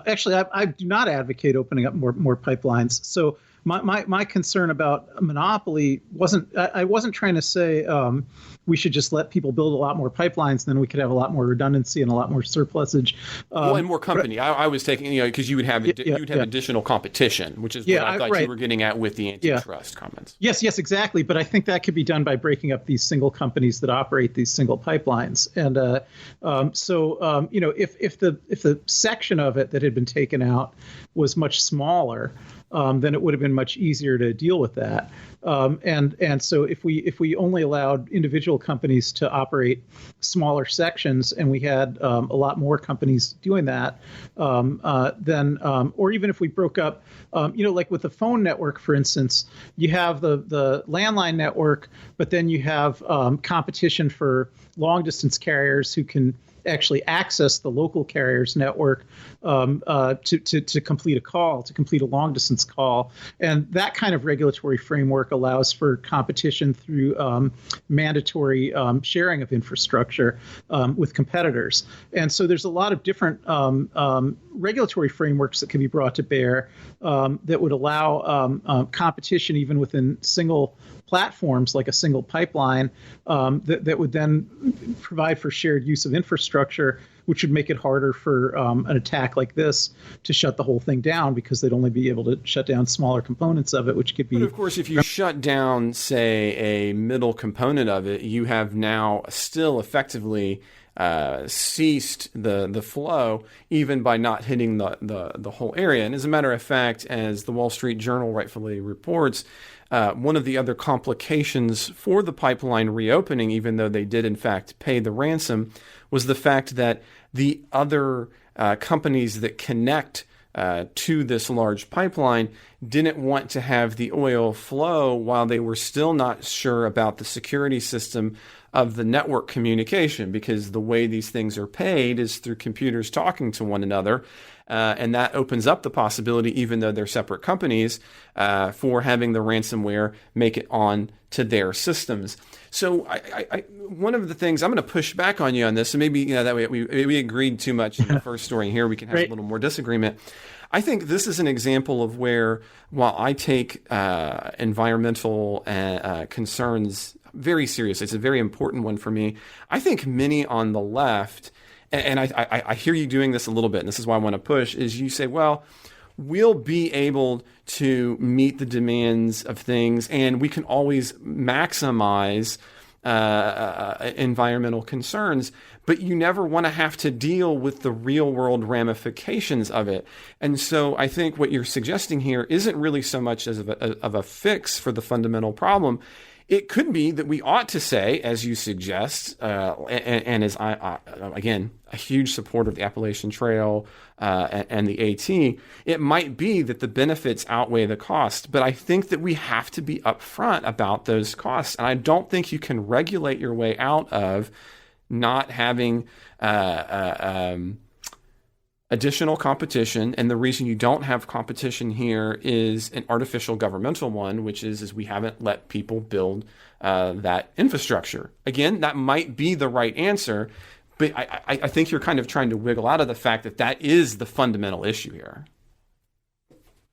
actually. I do not advocate opening up more pipelines. So my concern about monopoly wasn't. I wasn't trying to say we should just let people build a lot more pipelines, then we could have a lot more redundancy and a lot more surplusage. And more company. I was taking, because you would have additional competition, which is what I thought you were getting at with the antitrust comments. Yes, exactly. But I think that could be done by breaking up these single companies that operate these single pipelines. And if the section of it that had been taken out was much smaller, then it would have been much easier to deal with that. And so if we only allowed individual companies to operate smaller sections, and we had a lot more companies doing that, then or even if we broke up, like with the phone network, for instance, you have the landline network, but then you have competition for long distance carriers who can actually access the local carrier's network to complete a call, to complete a long distance call. And that kind of regulatory framework allows for competition through mandatory sharing of infrastructure with competitors. And so there's a lot of different regulatory frameworks that can be brought to bear that would allow competition even within single platforms, like a single pipeline, that would then provide for shared use of infrastructure, which would make it harder for an attack like this to shut the whole thing down, because they'd only be able to shut down smaller components of it, which could be... But of course, if you shut down, say, a middle component of it, you have now still effectively ceased the flow, even by not hitting the whole area. And as a matter of fact, as the Wall Street Journal rightfully reports, one of the other complications for the pipeline reopening, even though they did in fact pay the ransom, was the fact that the other companies that connect to this large pipeline didn't want to have the oil flow while they were still not sure about the security system of the network communication, because the way these things are paid is through computers talking to one another. And that opens up the possibility, even though they're separate companies, for having the ransomware make it on to their systems. So I one of the things, I'm going to push back on you on this, and maybe that way we agreed too much in the first story, and here we can have a little more disagreement. I think this is an example of where, while I take environmental concerns very seriously, it's a very important one for me, I think many on the left, and I hear you doing this a little bit, and this is why I want to push, is you say, well, we'll be able to meet the demands of things, and we can always maximize environmental concerns, but you never want to have to deal with the real world ramifications of it. And so I think what you're suggesting here isn't really so much as of a fix for the fundamental problem. It could be that we ought to say, as you suggest, and as I again, a huge supporter of the Appalachian Trail and the AT, it might be that the benefits outweigh the cost. But I think that we have to be upfront about those costs. And I don't think you can regulate your way out of not having additional competition. And the reason you don't have competition here is an artificial governmental one, which is we haven't let people build that infrastructure. Again, that might be the right answer, but I think you're kind of trying to wiggle out of the fact that that is the fundamental issue here.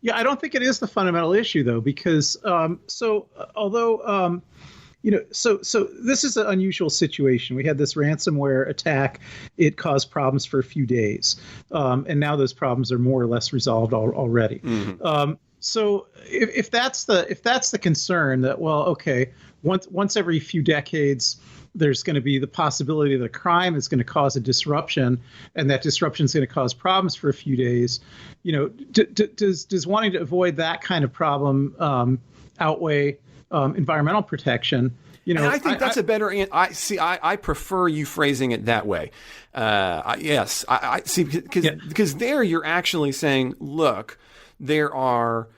Yeah, I don't think it is the fundamental issue, though, because although this is an unusual situation. We had this ransomware attack. It caused problems for a few days. And now those problems are more or less resolved already. Mm-hmm. So if that's the concern that, well, okay, once every few decades, there's going to be the possibility that a crime is going to cause a disruption, and that disruption is going to cause problems for a few days. Does wanting to avoid that kind of problem outweigh environmental protection? And I think that's a better. I prefer you phrasing it that way. Yes, I see, because there you're actually saying, look, there are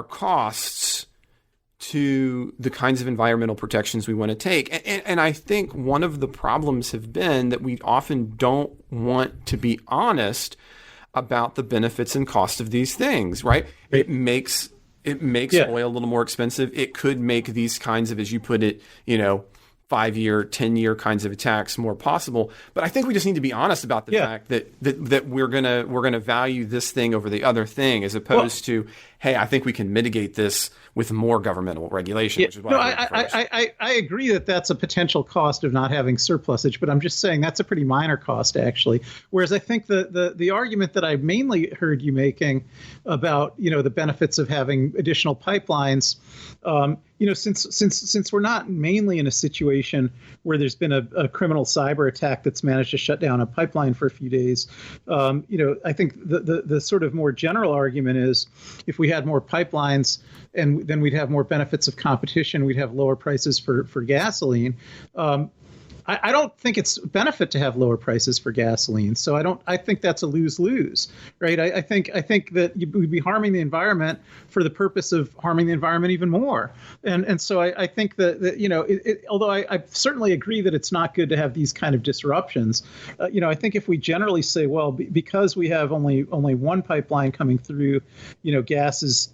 costs to the kinds of environmental protections we want to take. And I think one of the problems have been that we often don't want to be honest about the benefits and cost of these things, right? It makes oil a little more expensive. It could make these kinds of, as you put it, 5-year, 10-year kinds of attacks more possible. But I think we just need to be honest about the fact that we're gonna value this thing over the other thing, as opposed to, hey, I think we can mitigate this with more governmental regulation. Which is I agree that that's a potential cost of not having surplusage, but I'm just saying that's a pretty minor cost, actually. Whereas I think the argument that I mainly heard you making about the benefits of having additional pipelines, since we're not mainly in a situation where there's been a criminal cyber attack that's managed to shut down a pipeline for a few days, I think the sort of more general argument is, if we had more pipelines, and then we'd have more benefits of competition, we'd have lower prices for gasoline. I don't think it's a benefit to have lower prices for gasoline. So I think that's a lose-lose, right? I think that we'd be harming the environment for the purpose of harming the environment even more. And so I think that although I certainly agree that it's not good to have these kind of disruptions, I think if we generally say, well, because we have only one pipeline coming through, gas is,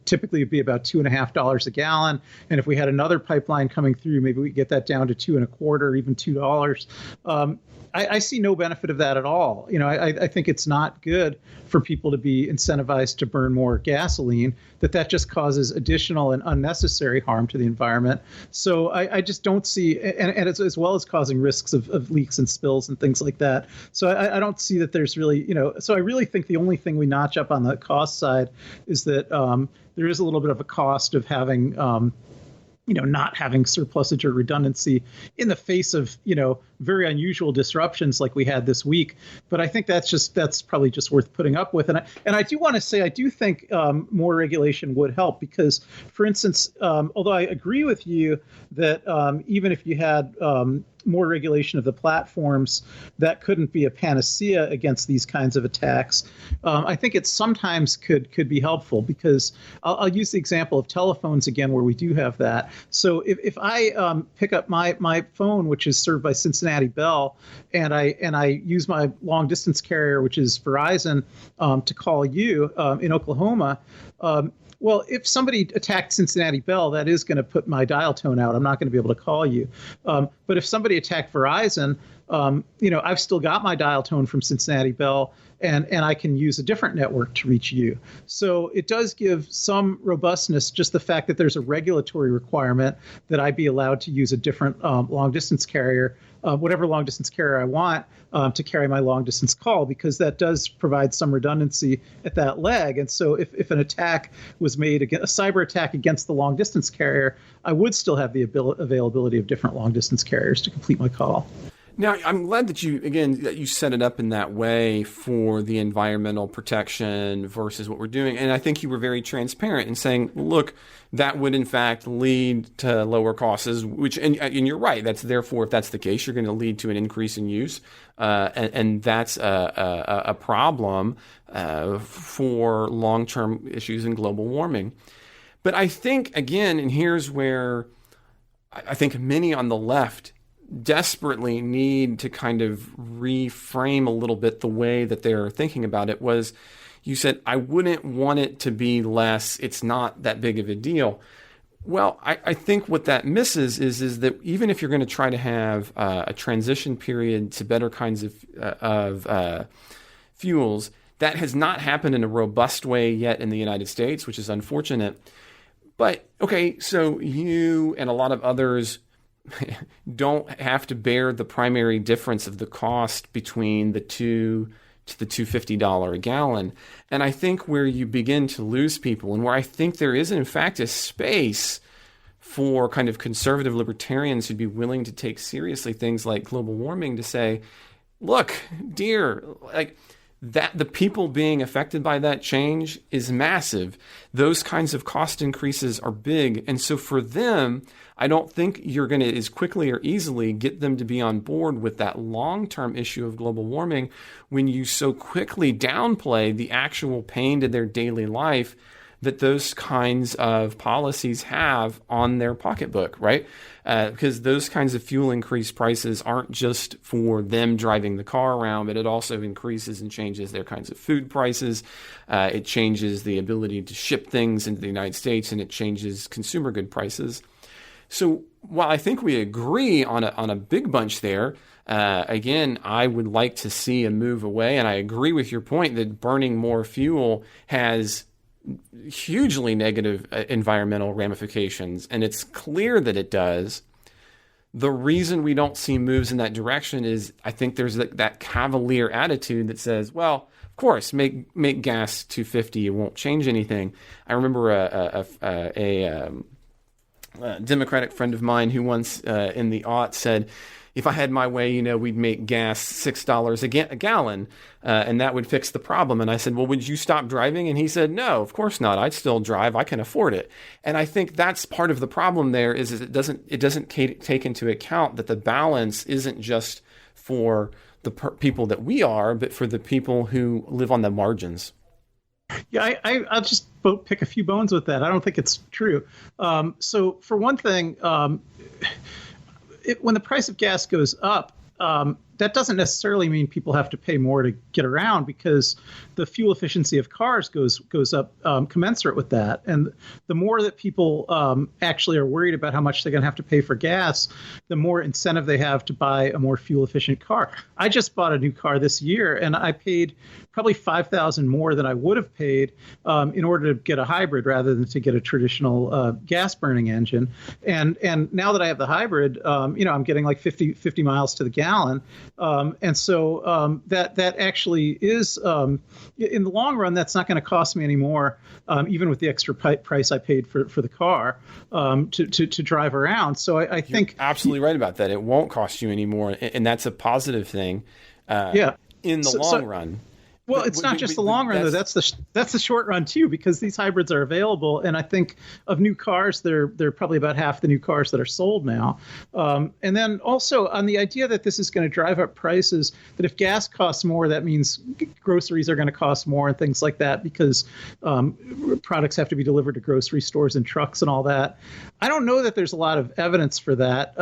typically it'd be about $2.50 a gallon. And if we had another pipeline coming through, maybe we get that down to $2.25, even $2. I see no benefit of that at all. I think it's not good for people to be incentivized to burn more gasoline, that just causes additional and unnecessary harm to the environment. So I just don't see, and as well as causing risks of leaks and spills and things like that. So I don't see that there's really, so I really think the only thing we notch up on the cost side is that there is a little bit of a cost of having not having surplusage or redundancy in the face of, very unusual disruptions like we had this week. But I think that's probably just worth putting up with. And I do want to say, I do think more regulation would help, because, for instance, although I agree with you that even if you had more regulation of the platforms, that couldn't be a panacea against these kinds of attacks. I think it sometimes could be helpful, because I'll use the example of telephones again, where we do have that. So if I pick up my phone, which is served by Cincinnati Bell, and I use my long distance carrier, which is Verizon, to call you in Oklahoma. Well, if somebody attacked Cincinnati Bell, that is going to put my dial tone out. I'm not going to be able to call you. But if somebody attacked Verizon, I've still got my dial tone from Cincinnati Bell, and I can use a different network to reach you. So it does give some robustness, just the fact that there's a regulatory requirement that I be allowed to use a different long distance carrier, whatever long distance carrier I want, to carry my long distance call, because that does provide some redundancy at that leg. And so if an attack was made, a cyber attack against the long distance carrier, I would still have the availability of different long distance carriers to complete my call. Now, I'm glad that you set it up in that way for the environmental protection versus what we're doing. And I think you were very transparent in saying, look, that would in fact lead to lower costs, and you're right. Therefore, if that's the case, you're going to lead to an increase in use. And that's a problem for long-term issues in global warming. But I think, again, and here's where I think many on the left desperately need to kind of reframe a little bit the way that they're thinking about it, was you said, I wouldn't want it to be less. It's not that big of a deal. Well, I think what that misses is that even if you're going to try to have a transition period to better kinds of fuels, that has not happened in a robust way yet in the United States, which is unfortunate. But, okay, so you and a lot of others don't have to bear the primary difference of the cost between the $2 to the $250 a gallon. And I think where you begin to lose people, and where I think there is in fact a space for kind of conservative libertarians who'd be willing to take seriously things like global warming, to say, look, dear, like that the people being affected by that change is massive. Those kinds of cost increases are big. And so for them, I don't think you're going to as quickly or easily get them to be on board with that long-term issue of global warming when you so quickly downplay the actual pain to their daily life that those kinds of policies have on their pocketbook, right? Because those kinds of fuel increase prices aren't just for them driving the car around, but it also increases and changes their kinds of food prices. It changes the ability to ship things into the United States, and it changes consumer good prices. So while I think we agree on a big bunch there, again, I would like to see a move away, and I agree with your point that burning more fuel has hugely negative environmental ramifications, and it's clear that it does. The reason we don't see moves in that direction is I think there's that cavalier attitude that says, well, of course, make gas $2.50, it won't change anything. I remember a Democratic friend of mine who once in the aughts said, if I had my way, we'd make gas $6 a gallon, and that would fix the problem. And I said, well, would you stop driving? And he said, no, of course not. I'd still drive. I can afford it. And I think that's part of the problem there is it doesn't take into account that the balance isn't just for the people that we are, but for the people who live on the margins. Yeah, I'll just pick a few bones with that. I don't think it's true. So for one thing, when the price of gas goes up, that doesn't necessarily mean people have to pay more to get around, because the fuel efficiency of cars goes up commensurate with that. And the more that people actually are worried about how much they're going to have to pay for gas, the more incentive they have to buy a more fuel efficient car. I just bought a new car this year, and I paid probably $5,000 more than I would have paid in order to get a hybrid rather than to get a traditional gas burning engine. And now that I have the hybrid, I'm getting like 50 miles to the gallon. And so that actually is, in the long run, that's not going to cost me any more, even with the extra price I paid for the car to drive around. So I think you're absolutely right about that. It won't cost you any more, and that's a positive thing. In the long run. Well, it's not just the long run, though. That's the short run, too, because these hybrids are available. And I think of new cars, they're probably about half the new cars that are sold now. And then also on the idea that this is going to drive up prices, that if gas costs more, that means groceries are going to cost more and things like that, because products have to be delivered to grocery stores and trucks and all that. I don't know that there's a lot of evidence for that.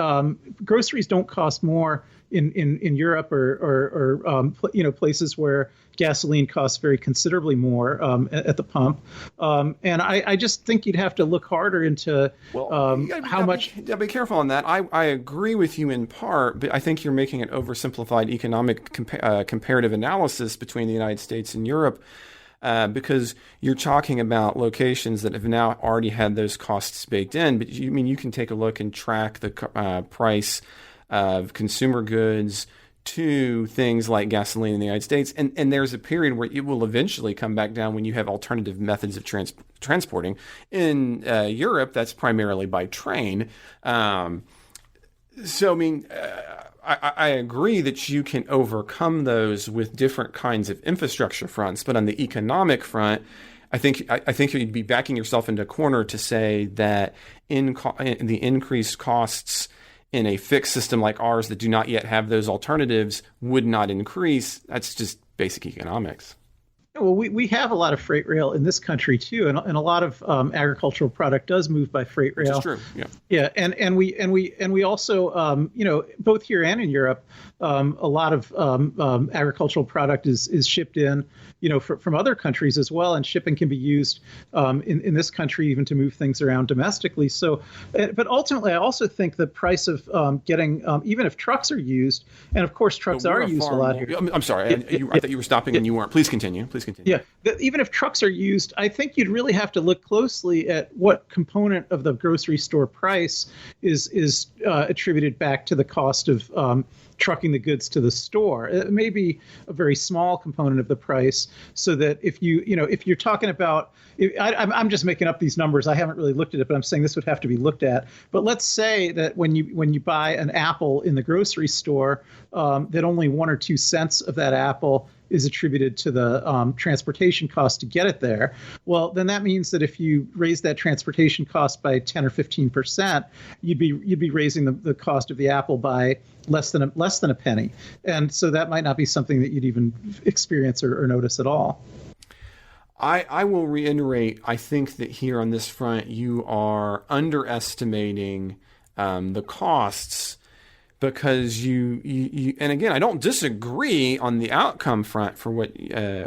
Groceries don't cost more in Europe or places where gasoline costs very considerably more at the pump. And I just think you'd have to look harder into how much. Be careful on that. I agree with you in part, but I think you're making an oversimplified economic comparative analysis between the United States and Europe. Because you're talking about locations that have now already had those costs baked in. But you can take a look and track the price of consumer goods to things like gasoline in the United States. And there's a period where it will eventually come back down when you have alternative methods of transporting. In Europe, that's primarily by train. I agree that you can overcome those with different kinds of infrastructure fronts, but on the economic front, I think you'd be backing yourself into a corner to say that the increased costs in a fixed system like ours that do not yet have those alternatives would not increase. That's just basic economics. Well, we have a lot of freight rail in this country too, and a lot of agricultural product does move by freight rail. That's true. Yeah. Yeah, and we also both here and in Europe, a lot of agricultural product is shipped in, from other countries as well, and shipping can be used in this country even to move things around domestically. So, but ultimately, I also think the price of getting even if trucks are used, and of course trucks are used a lot here. I'm sorry, I thought you were stopping and you weren't. Please continue. Yeah, even if trucks are used, I think you'd really have to look closely at what component of the grocery store price is attributed back to the cost of trucking the goods to the store. It may be a very small component of the price, so that if you're talking about, I'm just making up these numbers. I haven't really looked at it, but I'm saying this would have to be looked at. But let's say that when you buy an apple in the grocery store, that only 1 or 2 cents of that apple is attributed to the transportation cost to get it there. Well, then that means that if you raise that transportation cost by 10 or 15%, you'd be raising the cost of the apple by less than a penny. And so that might not be something that you'd even experience or notice at all. I will reiterate, I think that here on this front, you are underestimating the costs, because you and again, I don't disagree on the outcome front for what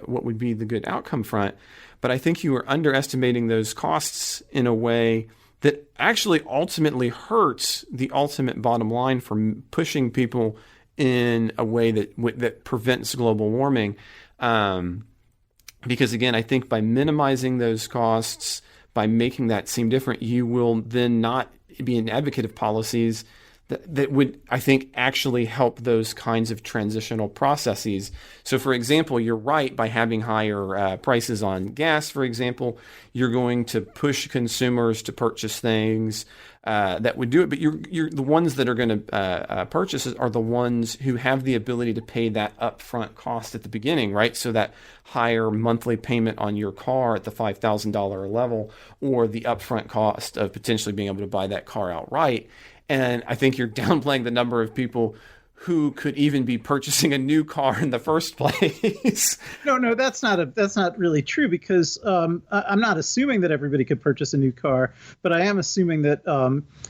would be the good outcome front, but I think you are underestimating those costs in a way that actually ultimately hurts the ultimate bottom line for pushing people in a way that prevents global warming. Because again, I think by minimizing those costs, by making that seem different, you will then not be an advocate of policies that would, I think, actually help those kinds of transitional processes. So, for example, you're right, by having higher prices on gas, for example, you're going to push consumers to purchase things that would do it. But you're the ones that are going to purchase it are the ones who have the ability to pay that upfront cost at the beginning, right? So that higher monthly payment on your car at the $5,000 level, or the upfront cost of potentially being able to buy that car outright. And I think you're downplaying the number of people who could even be purchasing a new car in the first place. No, that's not really true, because I'm not assuming that everybody could purchase a new car, but I am assuming that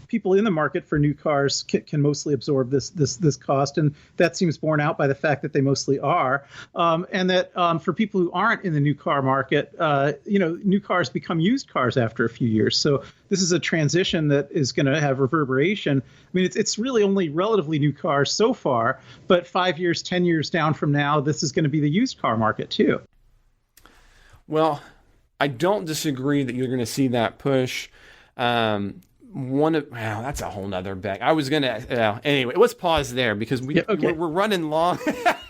people in the market for new cars can mostly absorb this cost, and that seems borne out by the fact that they mostly are, and that for people who aren't in the new car market, new cars become used cars after a few years. So this is a transition that is going to have reverberation. I mean, it's really only relatively new cars so far, but 5 years, 10 years down from now, this is going to be the used car market too. Well, I don't disagree that you're going to see that push. That's a whole nother bag. I was going to, anyway, let's pause there because we're running long.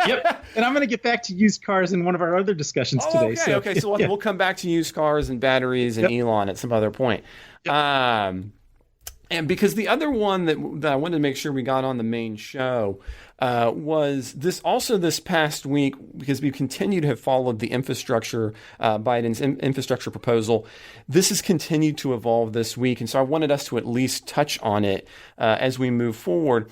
Yep. And I'm going to get back to used cars in one of our other discussions today. Okay. So we'll come back to used cars and batteries and Elon at some other point. Yep. And because the other one that I wanted to make sure we got on the main show was this past week, because we continue to have followed the Biden's infrastructure proposal. This has continued to evolve this week, and so I wanted us to at least touch on it as we move forward.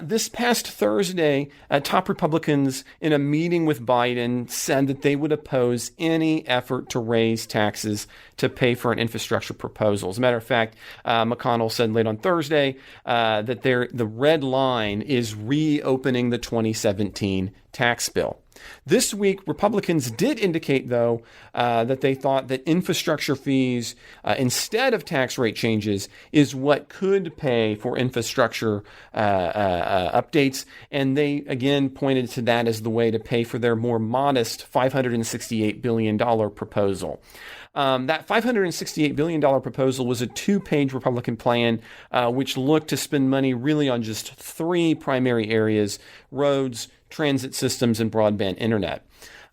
This past Thursday, top Republicans in a meeting with Biden said that they would oppose any effort to raise taxes to pay for an infrastructure proposal. As a matter of fact, McConnell said late on Thursday that the red line is reopening the 2017 tax bill. This week, Republicans did indicate, though, that they thought that infrastructure fees, instead of tax rate changes, is what could pay for infrastructure updates. And they, again, pointed to that as the way to pay for their more modest $568 billion proposal. That $568 billion proposal was a 2-page Republican plan, which looked to spend money really on just 3 primary areas: roads, transit systems, and broadband internet.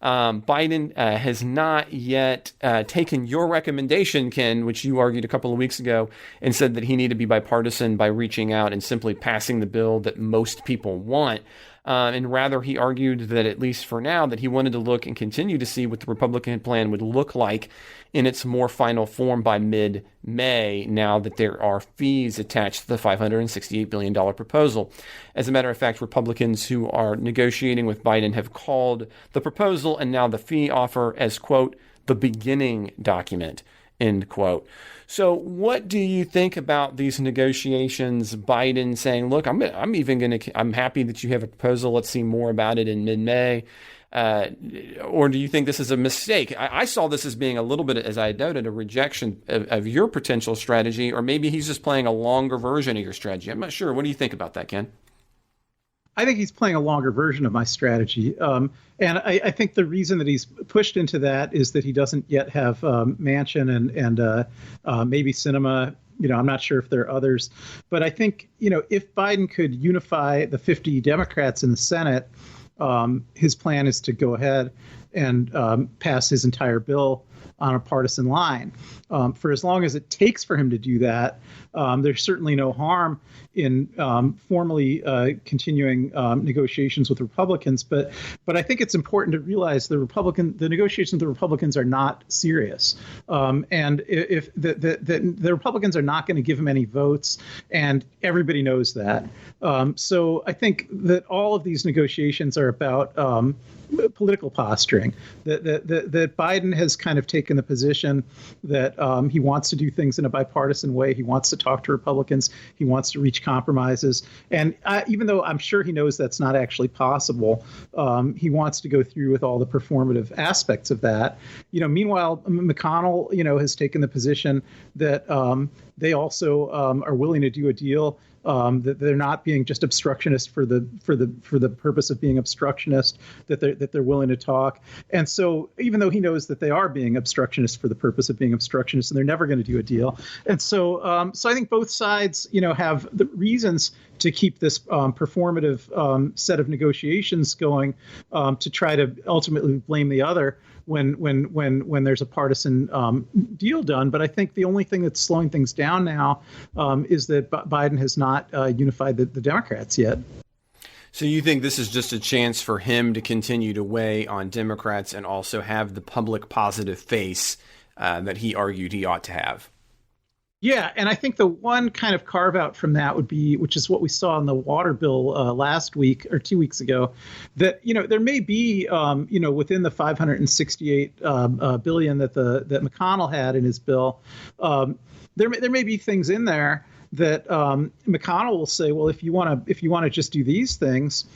Biden has not yet taken your recommendation, Ken, which you argued a couple of weeks ago, and said that he needed to be bipartisan by reaching out and simply passing the bill that most people want. And rather, he argued that, at least for now, that he wanted to look and continue to see what the Republican plan would look like in its more final form by mid-May, now that there are fees attached to the $568 billion proposal. As a matter of fact, Republicans who are negotiating with Biden have called the proposal and now the fee offer as, quote, the beginning document, end quote. So what do you think about these negotiations? Biden saying, look, I'm happy that you have a proposal. Let's see more about it in mid-May. Or do you think this is a mistake? I saw this as being a little bit, as I noted, a rejection of your potential strategy, or maybe he's just playing a longer version of your strategy. I'm not sure. What do you think about that, Ken? I think he's playing a longer version of my strategy. And I think the reason that he's pushed into that is that he doesn't yet have Manchin and maybe Sinema. I'm not sure if there are others. But I think, if Biden could unify the 50 Democrats in the Senate, his plan is to go ahead and pass his entire bill on a partisan line. For as long as it takes for him to do that, there's certainly no harm in formally continuing negotiations with Republicans. But I think it's important to realize the negotiations with the Republicans are not serious. And if the Republicans are not going to give him any votes, and everybody knows that. So I think that all of these negotiations are about political posturing. That Biden has kind of taken the position that he wants to do things in a bipartisan way. He wants to talk to Republicans. He wants to reach compromises. And even though I'm sure he knows that's not actually possible, he wants to go through with all the performative aspects of that. Meanwhile, McConnell, has taken the position that they also are willing to do a deal. That they're not being just obstructionist for the purpose of being obstructionist, that they're willing to talk. And so even though he knows that they are being obstructionist for the purpose of being obstructionist, and they're never going to do a deal. And so I think both sides, have the reasons to keep this performative set of negotiations going, to try to ultimately blame the other when there's a partisan deal done. But I think the only thing that's slowing things down now is that Biden has not unified the Democrats yet. So you think this is just a chance for him to continue to weigh on Democrats and also have the public positive face that he argued he ought to have? Yeah, and I think the one kind of carve out from that would be, which is what we saw in the water bill last week or 2 weeks ago, that there may be within the $568 billion that McConnell had in his bill, there may be things in there that McConnell will say, well, if you want to just do these things,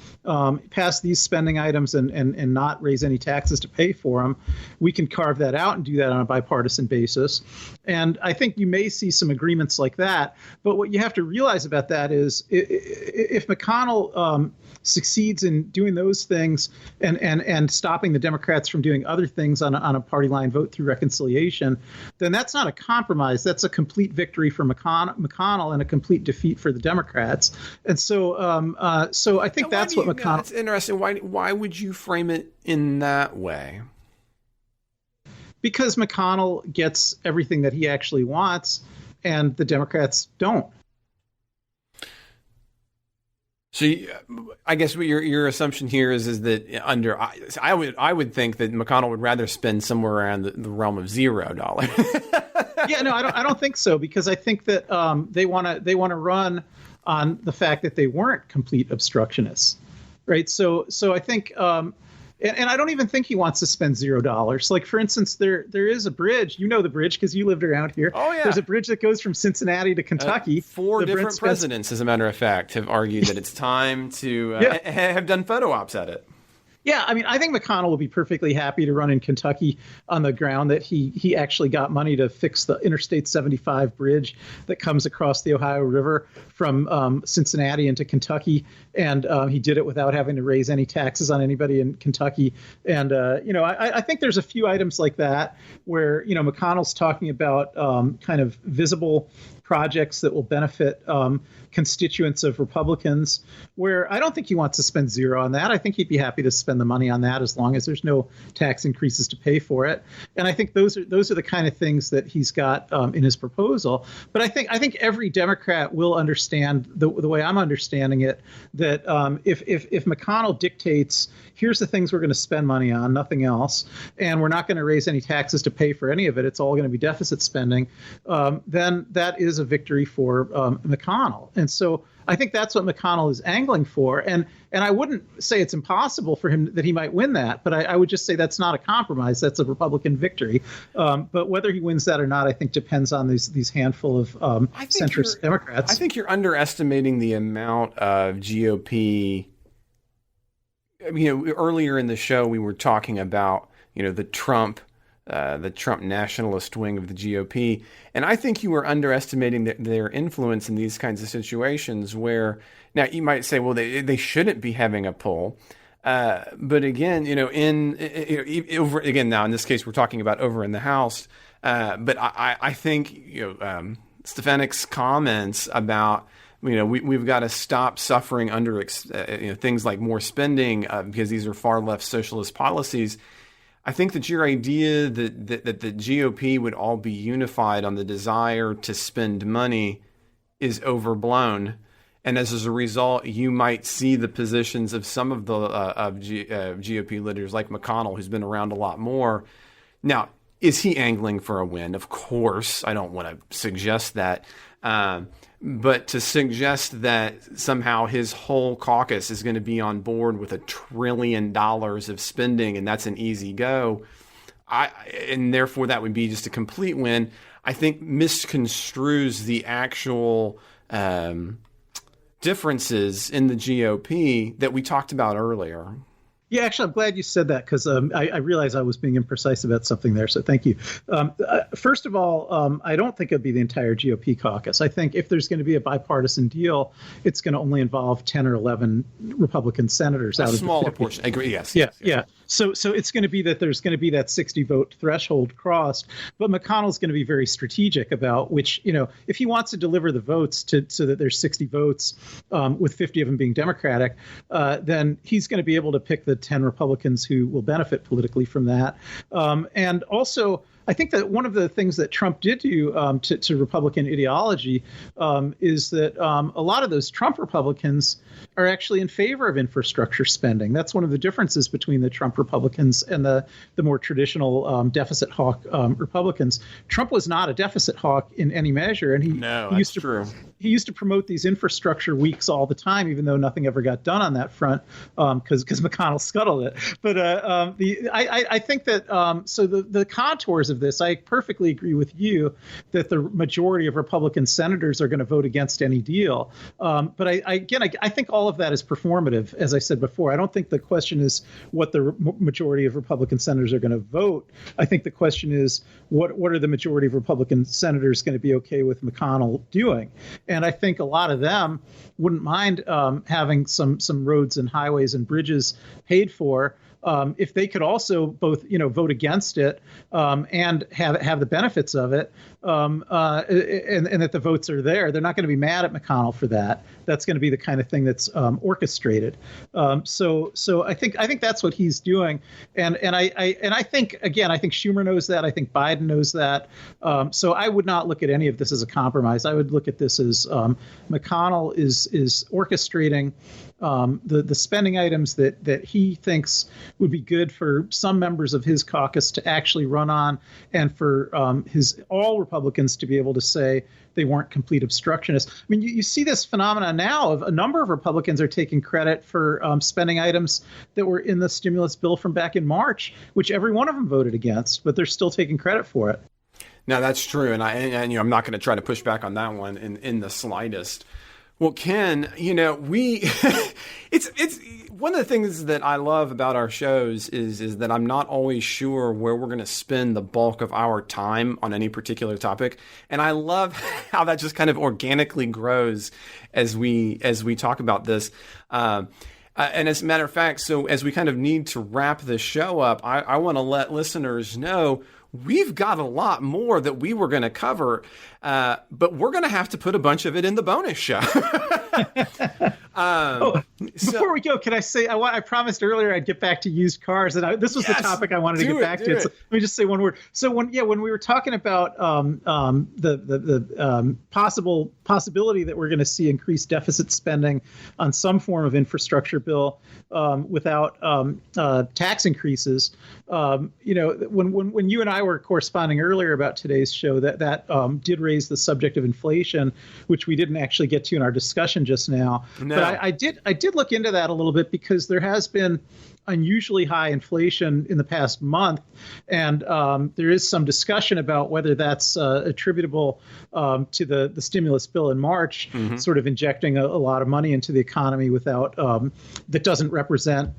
pass these spending items and not raise any taxes to pay for them, we can carve that out and do that on a bipartisan basis. And I think you may see some agreements like that. But what you have to realize about that is if McConnell succeeds in doing those things and stopping the Democrats from doing other things on a party line vote through reconciliation, then that's not a compromise. That's a complete victory for McConnell and a complete defeat for the Democrats. And so I think that's what McConnell... That's interesting. Why would you frame it in that way? Because McConnell gets everything that he actually wants and the Democrats don't. So I guess what your assumption here is that I would think that McConnell would rather spend somewhere around the realm of $0. Yeah, no, I don't think so, because I think that they want to run on the fact that they weren't complete obstructionists, right? So I think. And I don't even think he wants to spend $0. Like, for instance, there is a bridge. You know the bridge because you lived around here. Oh, yeah. There's a bridge that goes from Cincinnati to Kentucky. Four different presidents, as a matter of fact, have argued that it's time to have done photo ops at it. Yeah, I mean, I think McConnell will be perfectly happy to run in Kentucky on the ground that he actually got money to fix the Interstate 75 bridge that comes across the Ohio River from Cincinnati into Kentucky, and he did it without having to raise any taxes on anybody in Kentucky. And I think there's a few items like that where McConnell's talking about kind of visible projects that will benefit constituents of Republicans, where I don't think he wants to spend zero on that. I think he'd be happy to spend the money on that as long as there's no tax increases to pay for it. And I think those are the kind of things that he's got in his proposal. But I think every Democrat will understand the way I'm understanding it, that if McConnell dictates, here's the things we're going to spend money on, nothing else, and we're not going to raise any taxes to pay for any of it, it's all going to be deficit spending, then that is a victory for McConnell. And so I think that's what McConnell is angling for. And I wouldn't say it's impossible for him that he might win that, but I would just say that's not a compromise. That's a Republican victory. But whether he wins that or not, I think depends on these handful of centrist Democrats. I think you're underestimating the amount of GOP. Earlier in the show, we were talking about, the Trump nationalist wing of the GOP. And I think you were underestimating their influence in these kinds of situations where, now you might say, well, they shouldn't be having a pull. But again, now in this case, we're talking about over in the House. But I think, Stefanik's comments about, we've got to stop suffering under things like more spending because these are far left socialist policies. I think that your idea that the GOP would all be unified on the desire to spend money is overblown. And as a result, you might see the positions of some of the GOP leaders like McConnell, who's been around a lot more. Now, is he angling for a win? Of course. I don't want to suggest that. But to suggest that somehow his whole caucus is going to be on board with $1 trillion of spending and that's an easy go, and therefore that would be just a complete win, I think misconstrues the actual differences in the GOP that we talked about earlier. Yeah, actually, I'm glad you said that because I realized I was being imprecise about something there. So thank you. First of all, I don't think it'd be the entire GOP caucus. I think if there's going to be a bipartisan deal, it's going to only involve 10 or 11 Republican senators. Out of the 50. Smaller portion. I agree. Yes. Yeah. So it's going to be that there's going to be that 60 vote threshold crossed. But McConnell's going to be very strategic about which, if he wants to deliver the votes so that there's 60 votes with 50 of them being Democratic, then he's going to be able to pick the 10 Republicans who will benefit politically from that. And also, I think that one of the things that Trump did do to Republican ideology is that a lot of those Trump Republicans are actually in favor of infrastructure spending. That's one of the differences between the Trump Republicans and the more traditional deficit hawk Republicans. Trump was not a deficit hawk in any measure, and he used to promote these infrastructure weeks all the time, even though nothing ever got done on that front because McConnell scuttled it. But I think that so the contours of this, I perfectly agree with you that the majority of Republican senators are going to vote against any deal. But I think all of that is performative, as I said before. I don't think the question is what the majority of Republican senators are going to vote. I think the question is what are the majority of Republican senators going to be okay with McConnell doing? And I think a lot of them wouldn't mind having some roads and highways and bridges paid for if they could also both, vote against it and have the benefits of it, and that the votes are there. They're not going to be mad at McConnell for that. That's going to be the kind of thing that's orchestrated. So I think that's what he's doing, and I think Schumer knows that. I think Biden knows that. So I would not look at any of this as a compromise. I would look at this as McConnell is orchestrating the spending items that he thinks would be good for some members of his caucus to actually run on, and for all Republicans to be able to say they weren't complete obstructionists. I mean, you see this phenomenon now of a number of Republicans are taking credit for spending items that were in the stimulus bill from back in March, which every one of them voted against, but they're still taking credit for it. No, that's true, and I'm not going to try to push back on that one in the slightest. Well, Ken, it's one of the things that I love about our shows is that I'm not always sure where we're going to spend the bulk of our time on any particular topic, and I love how that just kind of organically grows as we talk about this. And as a matter of fact, so as we kind of need to wrap this show up, I want to let listeners know we've got a lot more that we were going to cover, but we're going to have to put a bunch of it in the bonus show. Before we go, can I say I promised earlier I'd get back to used cars, and this was the topic I wanted to get back to. So let me just say one word. So when we were talking about the possibility that we're going to see increased deficit spending on some form of infrastructure bill without tax increases, when you and I were corresponding earlier about today's show, that did raise the subject of inflation, which we didn't actually get to in our discussion just now. No. But I did look into that a little bit because there has been unusually high inflation in the past month, and there is some discussion about whether that's attributable to the stimulus bill in March, sort of injecting a lot of money into the economy without that doesn't represent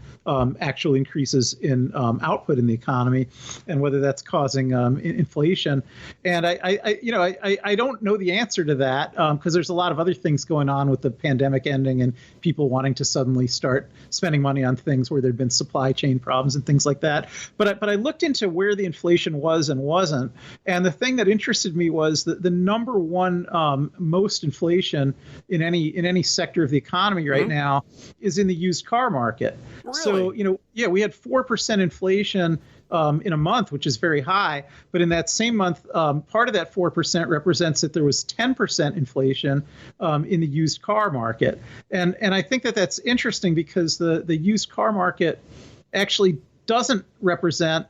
actual increases in output in the economy, and whether that's causing inflation. And I don't know the answer to that because there's a lot of other things going on with the pandemic ending and people wanting to suddenly start spending money on things where there'd been supply chain problems and things like that. But I looked into where the inflation was and wasn't, and the thing that interested me was that the number one most inflation in any sector of the economy right now is in the used car market. Really? So we had 4% inflation in a month, which is very high. But in that same month, part of that 4% represents that there was 10% inflation in the used car market. And I think that that's interesting because the used car market actually doesn't represent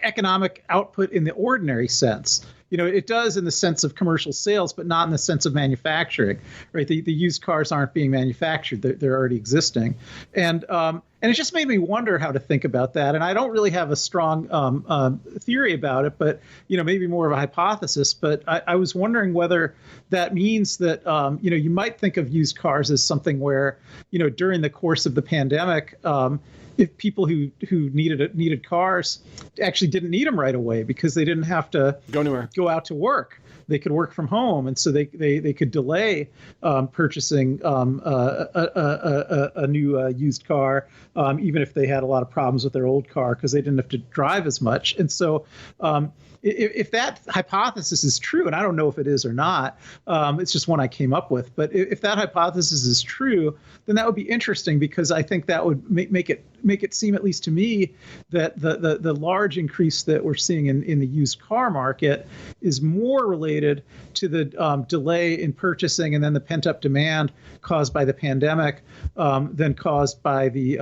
economic output in the ordinary sense. It does in the sense of commercial sales, but not in the sense of manufacturing, right? The used cars aren't being manufactured; they're already existing, and it just made me wonder how to think about that. And I don't really have a strong theory about it, but maybe more of a hypothesis. But I was wondering whether that means that you might think of used cars as something where during the course of the pandemic. If people who needed cars actually didn't need them right away because they didn't have to go out to work. They could work from home, and so they could delay purchasing a new used car, even if they had a lot of problems with their old car because they didn't have to drive as much. And so if that hypothesis is true, and I don't know if it is or not, it's just one I came up with. But if that hypothesis is true, then that would be interesting because I think that would make it seem, at least to me, that the large increase that we're seeing in the used car market is more related to the delay in purchasing and then the pent-up demand caused by the pandemic than caused by the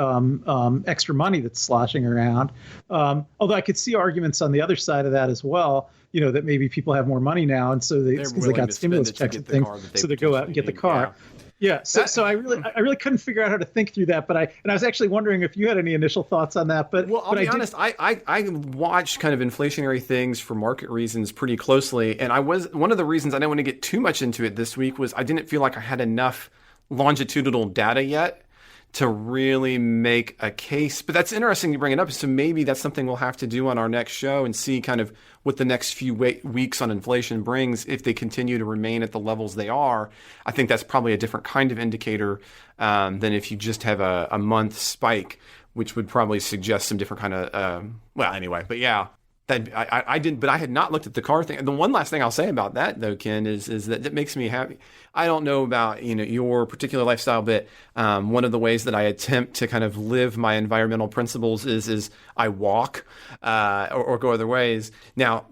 extra money that's sloshing around. Although I could see arguments on the other side of that as well, that maybe people have more money now, and so they got stimulus checks and things, so they go out and get the car. Yeah. So I really couldn't figure out how to think through that, but I was actually wondering if you had any initial thoughts on that. But I'll be honest, I watched kind of inflationary things for market reasons pretty closely, and one of the reasons I didn't want to get too much into it this week was I didn't feel like I had enough longitudinal data yet to really make a case. But that's interesting you bring it up. So maybe that's something we'll have to do on our next show and see kind of what the next few weeks on inflation brings if they continue to remain at the levels they are. I think that's probably a different kind of indicator than if you just have a month spike, which would probably suggest some different kind of, anyway. But yeah. That I didn't, but I had not looked at the car thing. And the one last thing I'll say about that, though, Ken, is that it makes me happy. I don't know about your particular lifestyle, but one of the ways that I attempt to kind of live my environmental principles is I walk or go other ways. Now,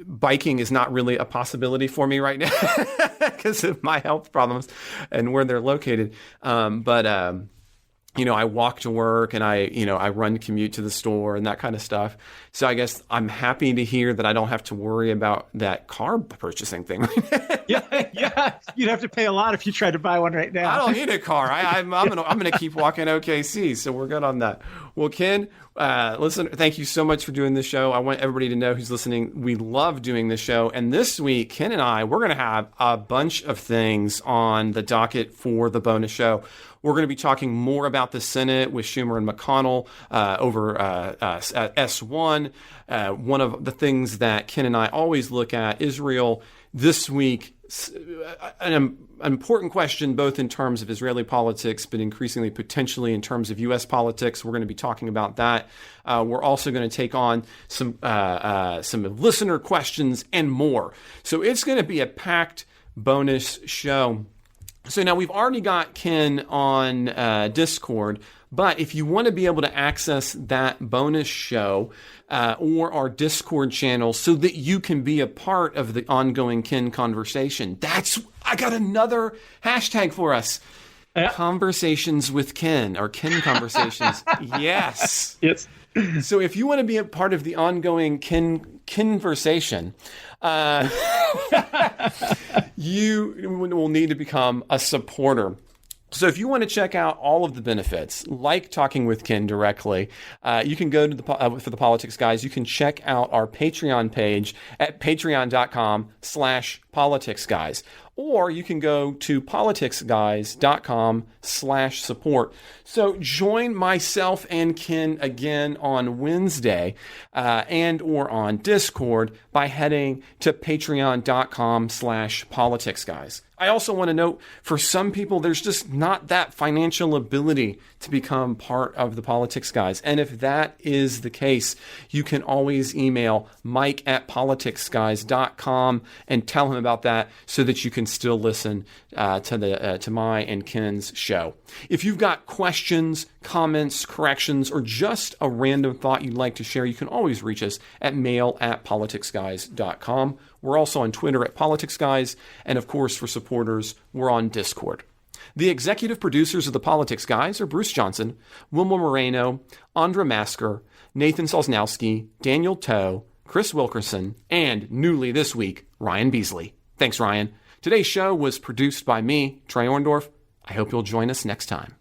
biking is not really a possibility for me right now because of my health problems and where they're located. I walk to work and I run commute to the store and that kind of stuff. So I guess I'm happy to hear that I don't have to worry about that car purchasing thing. Yeah. You'd have to pay a lot if you tried to buy one right now. I don't need a car. I'm gonna keep walking OKC. So we're good on that. Well, Ken, listen, thank you so much for doing this show. I want everybody to know who's listening, we love doing this show. And this week, Ken and I, we're going to have a bunch of things on the docket for the bonus show. We're going to be talking more about the Senate with Schumer and McConnell over S1. One of the things that Ken and I always look at, Israel this week, an important question both in terms of Israeli politics, but increasingly potentially in terms of U.S. politics. We're going to be talking about that. We're also going to take on some listener questions and more. So it's going to be a packed bonus show. So now we've already got Ken on Discord, but if you want to be able to access that bonus show or our Discord channel so that you can be a part of the ongoing Ken conversation, I got another hashtag for us. Conversations with Ken, or Ken Conversations. Yes. Yes. So if you want to be a part of the ongoing Ken conversation, you will need to become a supporter. So if you want to check out all of the benefits, like talking with Ken directly, you can go to for the Politics Guys. You can check out our Patreon page at patreon.com/politicsguys. Or you can go to politicsguys.com/support. So join myself and Ken again on Wednesday and or on Discord by heading to patreon.com/politicsguys. I also want to note, for some people, there's just not that financial ability to become part of the Politics Guys. And if that is the case, you can always email mike@politicsguys.com and tell him about that so that you can still listen to my and Ken's show. If you've got questions, comments, corrections, or just a random thought you'd like to share, you can always reach us at mail@politicsguys.com. We're also on Twitter at Politics Guys, and of course, for supporters, we're on Discord. The executive producers of the Politics Guys are Bruce Johnson, Wilma Moreno, Andra Masker, Nathan Sosnowski, Daniel Toe, Chris Wilkerson, and newly this week, Ryan Beasley. Thanks, Ryan. Today's show was produced by me, Trey Orndorff. I hope you'll join us next time.